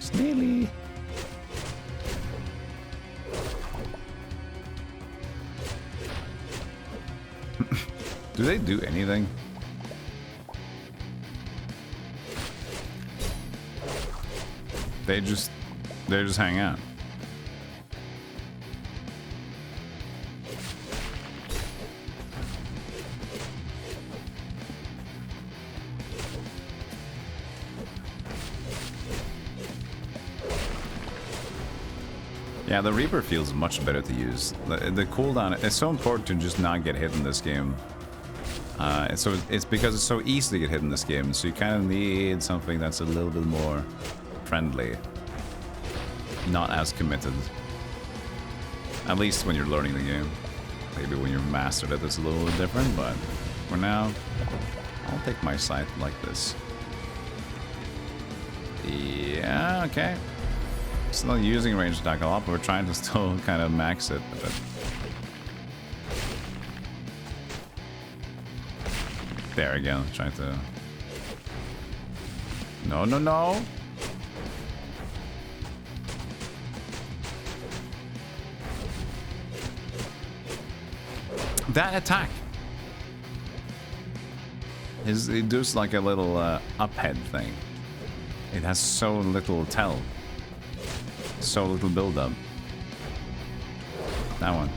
Snaily. Do they do anything? They just hang out. Yeah, the Reaper feels much better to use. The cooldown, it's so important to just not get hit in this game. It's because it's so easy to get hit in this game, so you kind of need something that's a little bit more friendly. Not as committed. At least when you're learning the game. Maybe when you're mastered it, it's a little bit different, but for now, I'll take my scythe like this. Yeah, okay. Still using range attack a lot, but we're trying to still kind of max it a bit. There again, trying to... No, no, no! That attack! It does like a little uphead thing. It has so little tell. So little build up. That one.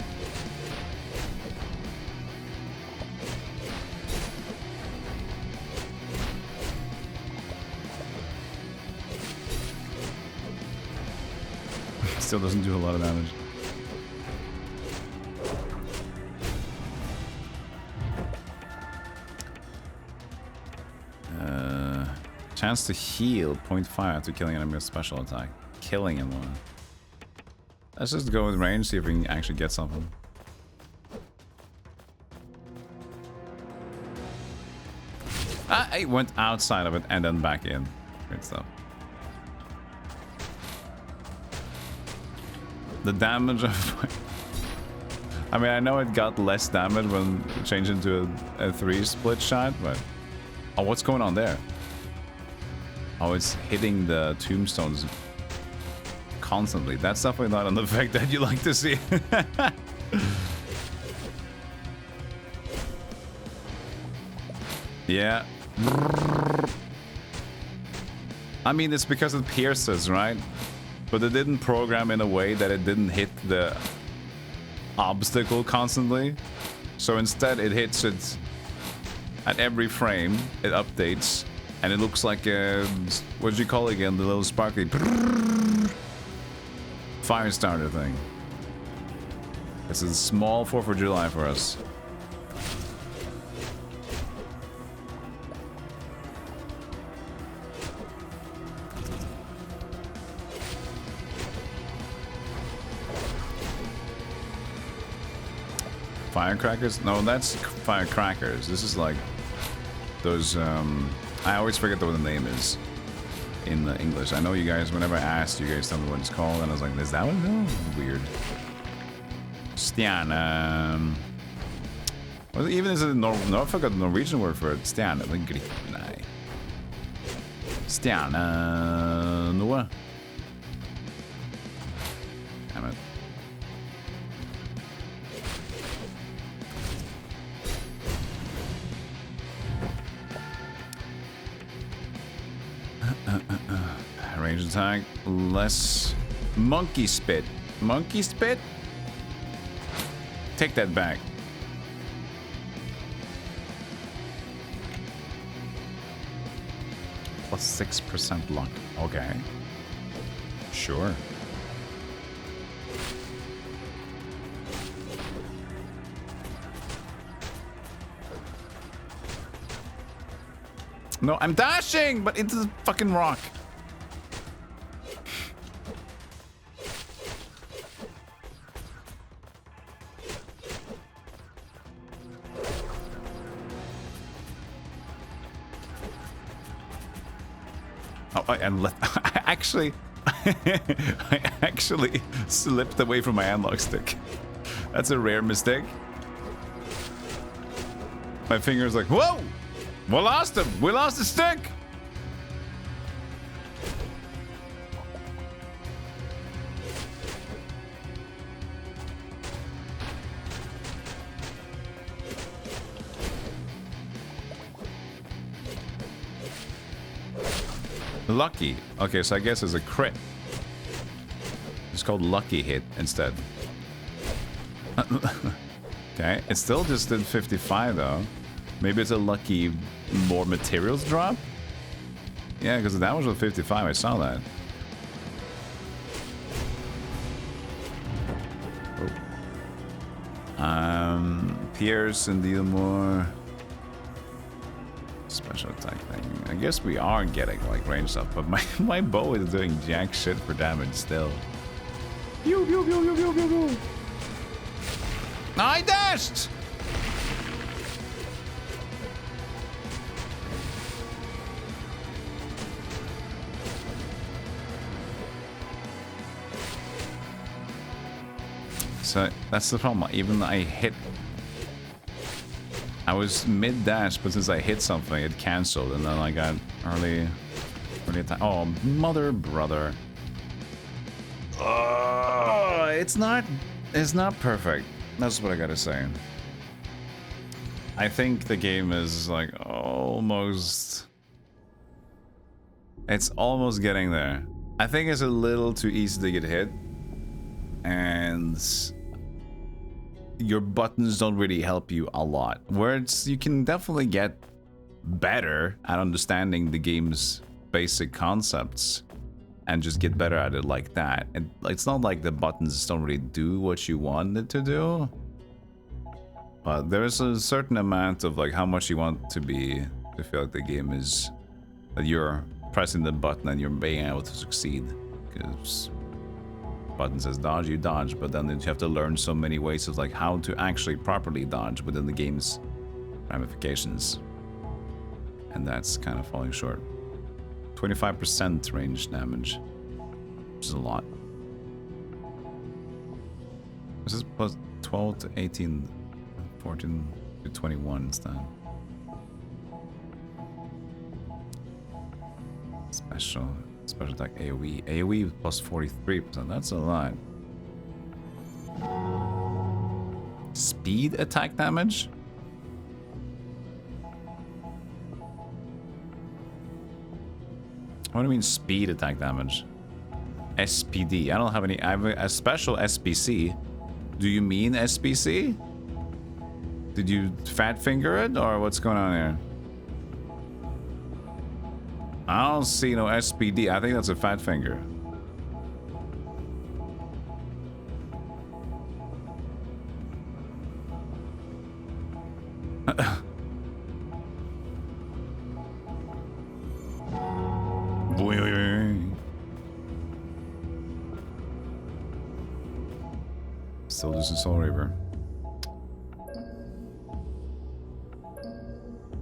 Still doesn't do a lot of damage. Chance to heal 0.5 after killing an enemy with special attack. Killing him one. Let's just go with range, see if we can actually get something. Ah, it went outside of it and then back in. Great stuff. The damage of... I mean, I know it got less damage when it changed into a 3 split shot, but... Oh, what's going on there? Oh, it's hitting the tombstones constantly. That's definitely not an effect that you like to see. Yeah. I mean, it's because it pierces, right? But it didn't program in a way that it didn't hit the obstacle constantly. So instead, it hits it at every frame. It updates. And it looks like a... What do you call it again? The little sparkly... fire starter thing. It's a small 4th of July for us. Firecrackers? No, that's firecrackers. This is like those... I always forget what the name is in the English. I know you guys, whenever I asked, you guys tell me what it's called, and I was like, is that one? No, weird. Stjärna. Well, even is it no, I forgot the Norwegian word for it. Stjärna. Nej. Stjärna. Noe. Damn it. Range attack, less monkey spit. Monkey spit? Take that back. Plus 6% luck. Okay. Sure. No, I'm dashing, but into the fucking rock. Oh, I actually, I actually slipped away from my analog stick. That's a rare mistake. My finger's like, whoa! We lost him! We lost the stick! Lucky. Okay, so I guess it's a crit. It's called lucky hit instead. Okay, it still just did 55 though. Maybe it's a lucky more materials drop? Yeah, because the damage was 55, I saw that. Oh. Pierce and deal more. Special attack thing. I guess we are getting like range stuff, but my bow is doing jack shit for damage still. Pew, pew, pew, pew, pew, pew, pew. I dashed! So that's the problem. Even though I hit, I was mid dash, but since I hit something, it cancelled, and then I got early attack. Oh, mother brother! It's not perfect. That's what I gotta say. I think the game is like almost. It's almost getting there. I think it's a little too easy to get hit, and your buttons don't really help you a lot. Where you can definitely get better at understanding the game's basic concepts and just get better at it like that. And it's not like the buttons don't really do what you want it to do, but there's a certain amount of like how much you want to be to feel like the game is that you're pressing the button and you're being able to succeed. Because button says dodge, you dodge, but then you have to learn so many ways of like how to actually properly dodge within the game's ramifications, and that's kind of falling short. 25% range damage, which is a lot. This is plus 12 to 18, 14 to 21 instead. Special attack AoE. AoE plus 43%. That's a lot. Speed attack damage? What do you mean speed attack damage? SPD. I don't have any. I have a special SPC. Do you mean SPC? Did you fat finger it or what's going on here? I don't see no SPD. I think that's a fat finger. Still losing Soul Reaver.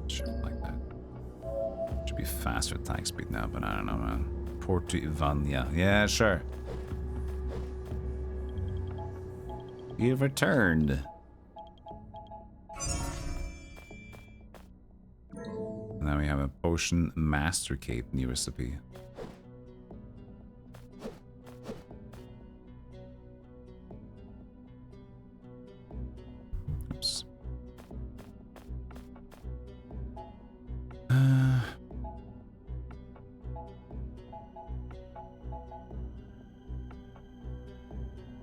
Sure, like that. Should be faster attack speed now, but I don't know, man. Porto Ivania. Yeah, sure. You've returned. Now we have a potion master cape new recipe. Oops.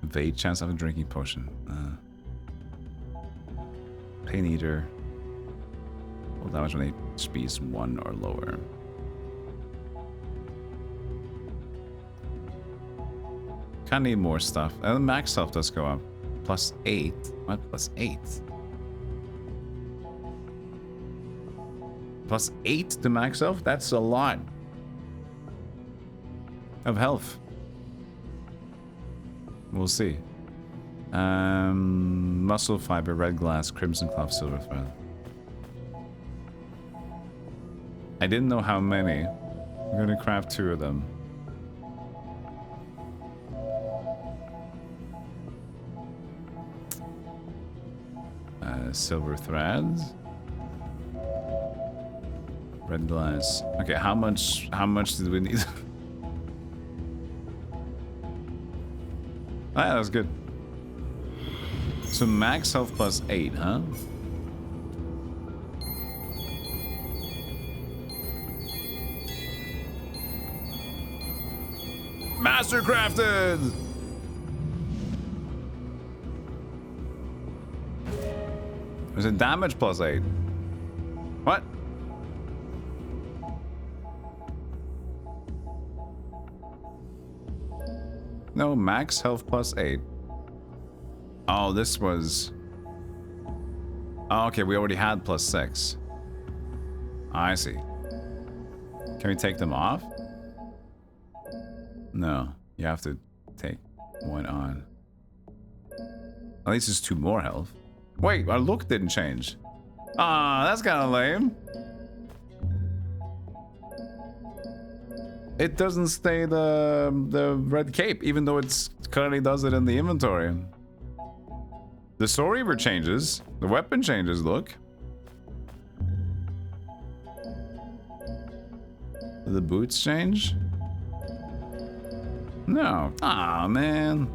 Vague chance of a drinking potion. Pain Eater. Full damage when HP is 1 or lower. Kinda need more stuff. And the max health does go up. Plus 8. What? Plus 8? Plus 8 to max health? That's a lot of health. We'll see. Muscle fiber, red glass, crimson cloth, silver thread. I didn't know how many. I'm gonna craft 2 of them. Silver threads. Red glass. Okay, how much did we need? Ah, that was good. So max health plus 8, huh? Master crafted! There's a damage plus 8. What? No, max health plus 8. Oh, this was... Oh, okay, we already had plus 6. I see. Can we take them off? No, you have to take 1 on. At least it's 2 more health. Wait, our look didn't change. Ah, that's kind of lame. It doesn't stay the red cape, even though it currently does it in the inventory. The Soul Reaver changes. The weapon changes, look. The boots change? No. Ah, man.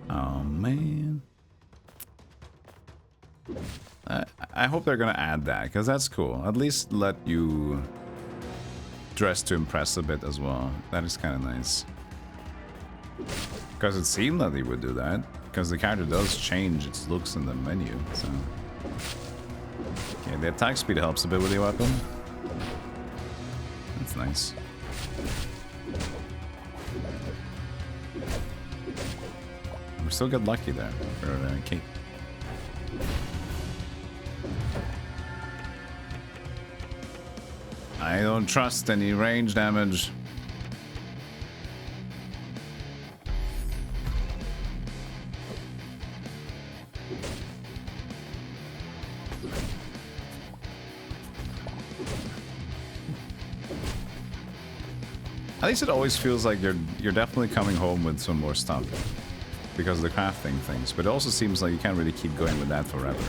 Oh, man. I hope they're gonna add that, because that's cool. At least let you dress to impress a bit as well. That is kind of nice. Because it seemed that they would do that. Because the character does change its looks in the menu, so... Okay, the attack speed helps a bit with the weapon. That's nice. We still get lucky there for Kate. I don't trust any range damage. At least it always feels like you're definitely coming home with some more stuff because of the crafting things, but it also seems like you can't really keep going with that forever.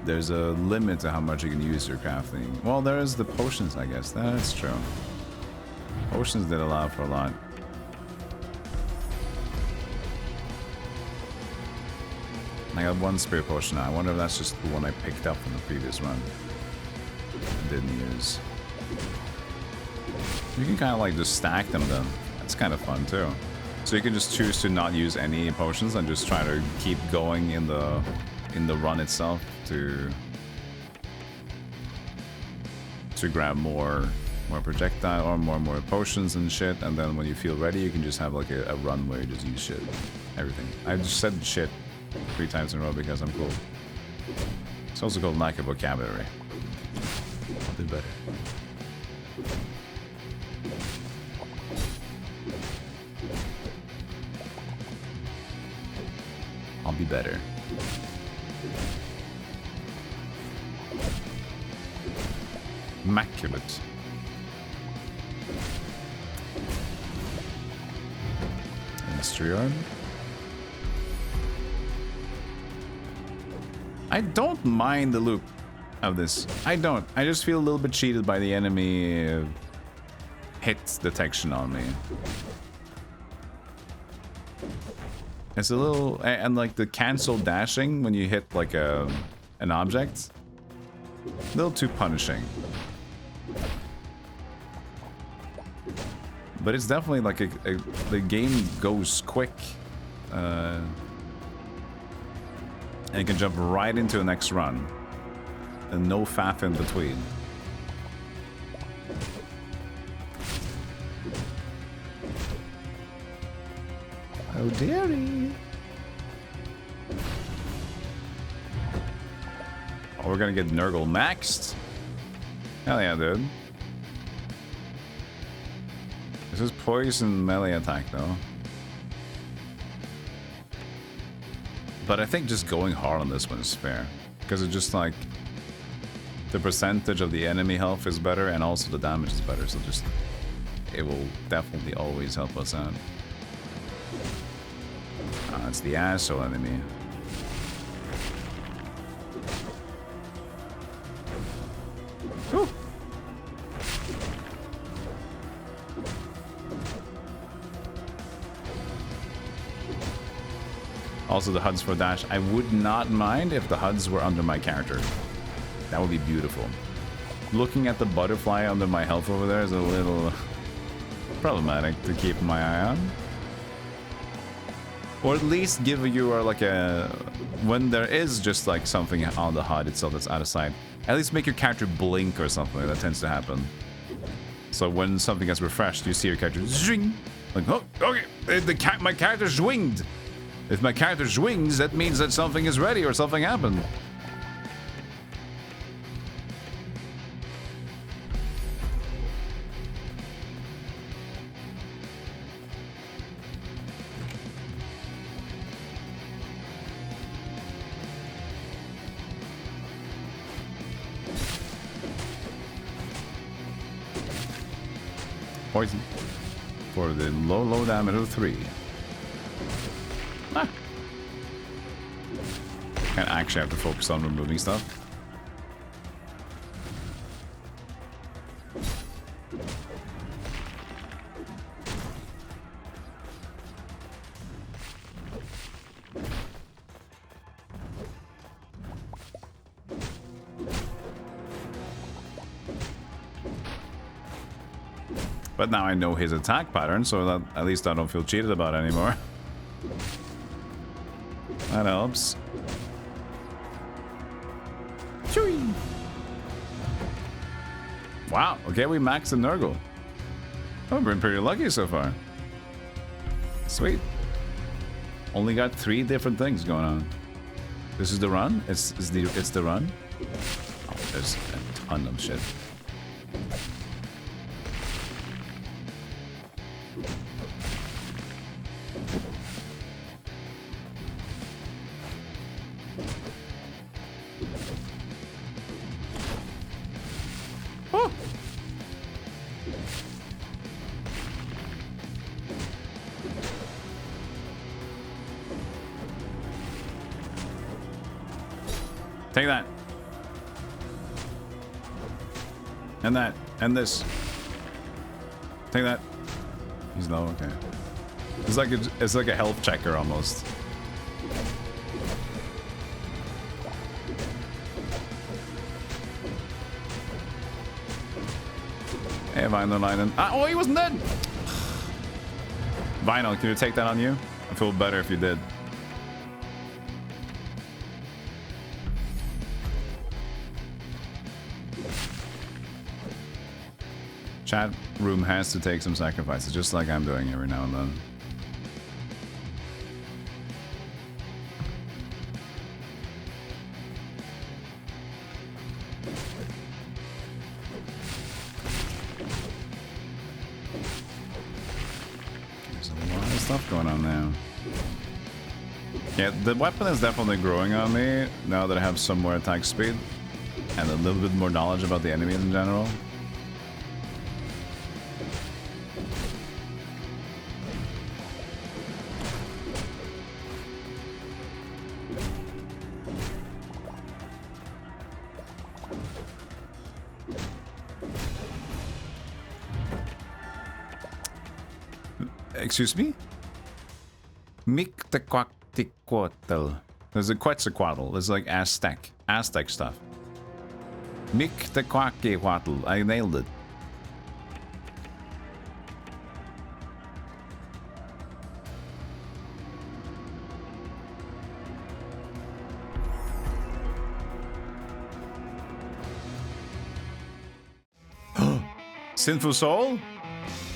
There's a limit to how much you can use your crafting. Well, there is the potions, I guess. That's true. Potions did allow for a lot. I got 1 spirit potion now. I wonder if that's just the one I picked up from the previous run. I didn't use. You can kind of like just stack them then. That's kind of fun too. So you can just choose to not use any potions and just try to keep going in the run itself to grab more projectile or more potions and shit, and then when you feel ready you can just have like a run where you just use shit. Everything. I just said shit 3 times in a row because I'm cool. It's also called lack of vocabulary. I'll do better. I'll be better. Immaculate. Mystery arm. I don't mind the loop of this. I don't. I just feel a little bit cheated by the enemy hit detection on me. It's a little, and like the cancel dashing when you hit like an object, a little too punishing. But it's definitely like the game goes quick, and you can jump right into the next run, and no faff in between. Oh dearie. Oh We're gonna get Nurgle maxed. Hell yeah, dude. This is poison melee attack though. But I think just going hard on this one is fair. Because it's just like the percentage of the enemy health is better and also the damage is better. So just it will definitely always help us out. It's the asshole enemy. Whew. Also the HUDs for dash. I would not mind if the HUDs were under my character. That would be beautiful. Looking at the butterfly under my health over there is a little problematic to keep my eye on. Or at least give you like a... When there is just like something on the HUD itself that's out of sight, at least make your character blink or something. That tends to happen. So when something gets refreshed, you see your character zwing. Like, oh, okay, my character zwinged. If my character swings, that means that something is ready or something happened. Poison for the low damage of 3. Ah. And actually have to focus on removing stuff. But now I know his attack pattern, so that at least I don't feel cheated about anymore. That helps. Choo! Wow, okay, we maxed the Nurgle. Oh, we've been pretty lucky so far. Sweet. Only got 3 different things going on. This is the run? It's the run? Oh, there's a ton of shit. Take that. And that. And this. Take that. He's low, okay. It's like a health checker almost. Hey, Vinyl Linen. Ah, oh, he wasn't dead! Vinyl, can you take that on you? I feel better if you did. Chat room has to take some sacrifices, just like I'm doing every now and then. There's a lot of stuff going on now. Yeah, the weapon is definitely growing on me now that I have some more attack speed and a little bit more knowledge about the enemies in general. Excuse me? Mictequactiquatl. There's a Quetzalcoatl. There's like Aztec stuff. Mictequactiquatl. I nailed it. Sinful Soul?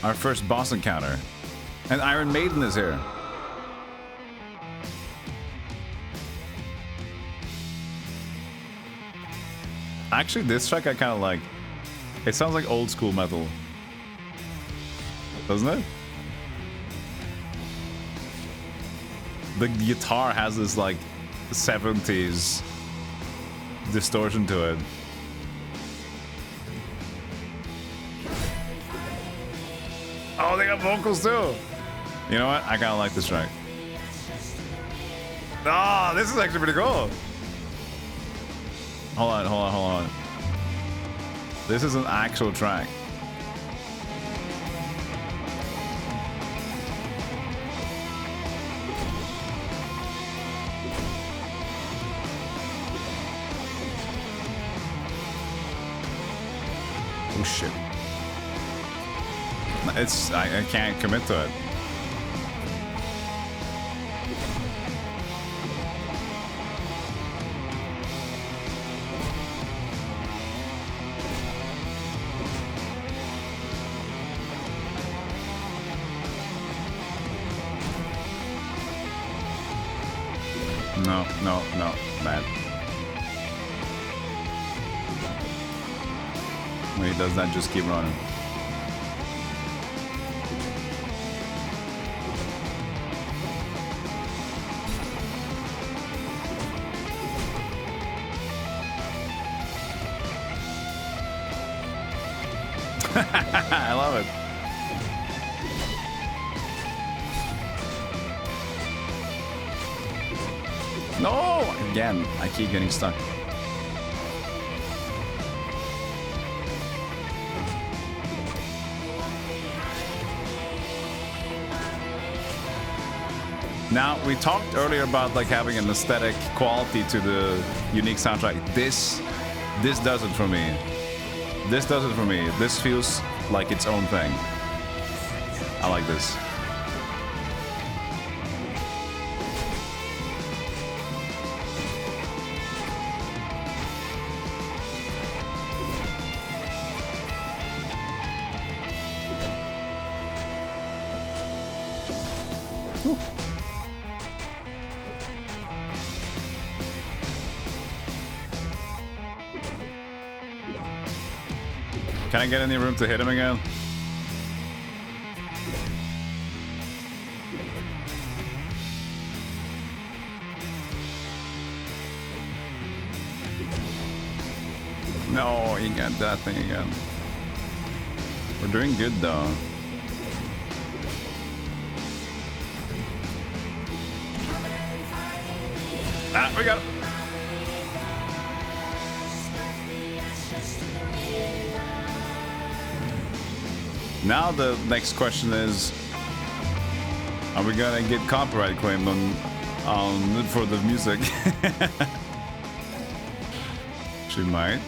Our first boss encounter. And Iron Maiden is here. Actually, this track I kind of like. It sounds like old school metal. Doesn't it? The guitar has this like 70s distortion to it. Oh, they got vocals too. You know what? I kind of like this track. Oh, this is actually pretty cool. Hold on. This is an actual track. Oh shit. I can't commit to it. No, bad. When he does that, just keep running. I love it. No! Again, I keep getting stuck. Now, we talked earlier about like having an aesthetic quality to the unique soundtrack. This does it for me. This does it for me. This feels like its own thing. I like this. Can I get any room to hit him again? No, he got that thing again. We're doing good though. Ah, we got it. Now the next question is, are we gonna get copyright claimed on for the music? She might.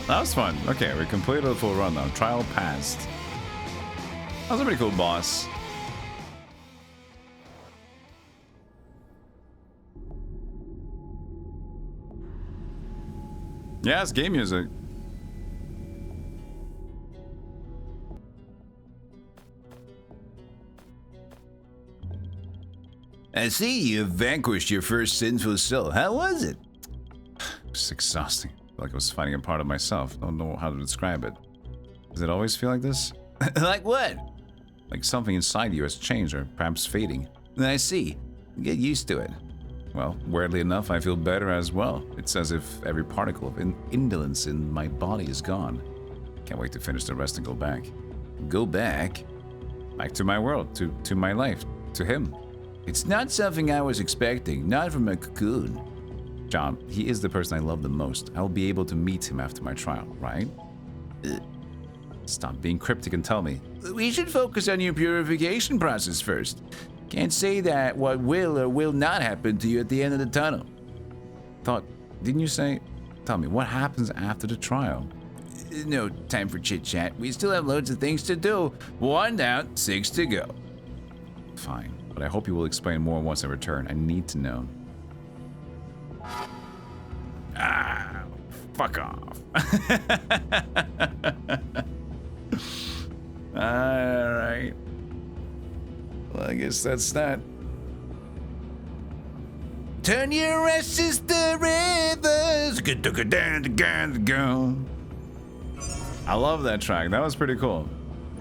That was fun. Okay, we completed a full run now. Trial passed. That was a pretty cool boss. Yeah, it's game music. I see you've vanquished your first sinful soul. How was it? It's exhausting. I feel like I was fighting a part of myself. Don't know how to describe it. Does it always feel like this? Like what? Like something inside you has changed or perhaps fading. I see. Get used to it. Well, weirdly enough, I feel better as well. It's as if every particle of indolence in my body is gone. Can't wait to finish the rest and go back. Go back? Back to my world, to my life, to him. It's not something I was expecting, not from a cocoon. John, he is the person I love the most. I'll be able to meet him after my trial, right? Stop being cryptic and tell me. We should focus on your purification process first. Can't say that what will or will not happen to you at the end of the tunnel. Didn't you say? Tell me, what happens after the trial? No time for chit-chat. We still have loads of things to do. 1 down, 6 to go. Fine, but I hope you will explain more once I return. I need to know. Ah, fuck off. Alright. Well, I guess that's that. turn your ashes to rivers. I love that track. That was pretty cool.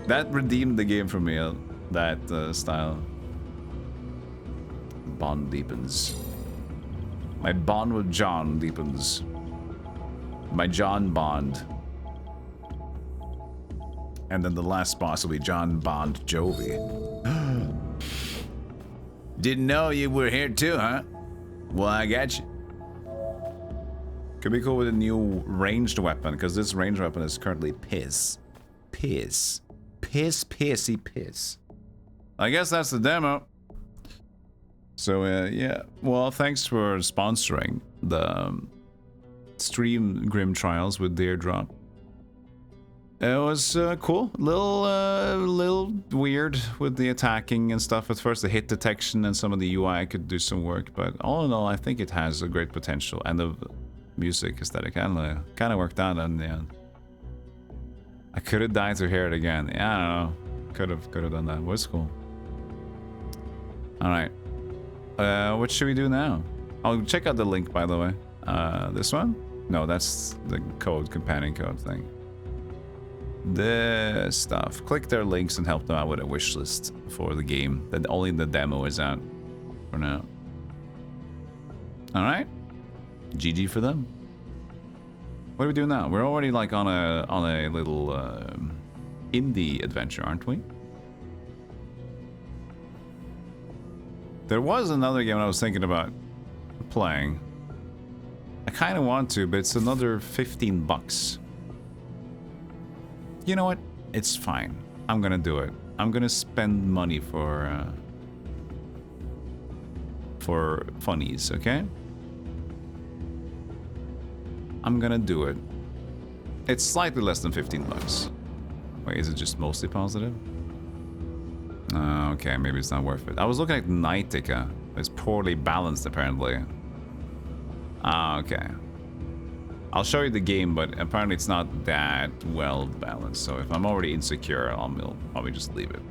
That redeemed the game for me, that style. Bond deepens. My bond with John deepens. My John Bond. And then the last boss will be John Bond Jovi. Didn't know you were here too, huh? Well, I got you. Could be cool with a new ranged weapon, because this ranged weapon is currently piss. Piss. Piss, pissy, piss. I guess that's the demo. So, yeah. Well, thanks for sponsoring the stream Grim Trials with Deerdrop. It was cool. Little weird with the attacking and stuff at first. The hit detection and some of the UI could do some work, but all in all, I think it has a great potential. And the music aesthetic kind of worked out in the end. I could have died to hear it again. Yeah, I don't know. Could have done that. It was cool. All right. What should we do now? I'll check out the link, by the way. This one? No, that's the companion code thing. This stuff. Click their links and help them out with a wish list for the game. That only the demo is out for now. All right. GG for them. What do we do now? We're already like on a little indie adventure, aren't we? There was another game I was thinking about playing. I kind of want to, but it's another 15 bucks. You know what? It's fine. I'm gonna do it. I'm gonna spend money for funnies, okay? I'm gonna do it. It's slightly less than 15 bucks. Wait, is it just mostly positive? Okay, maybe it's not worth it. I was looking at Nightica. It's poorly balanced, apparently. Okay. I'll show you the game, but apparently it's not that well balanced. So if I'm already insecure, I'll probably just leave it.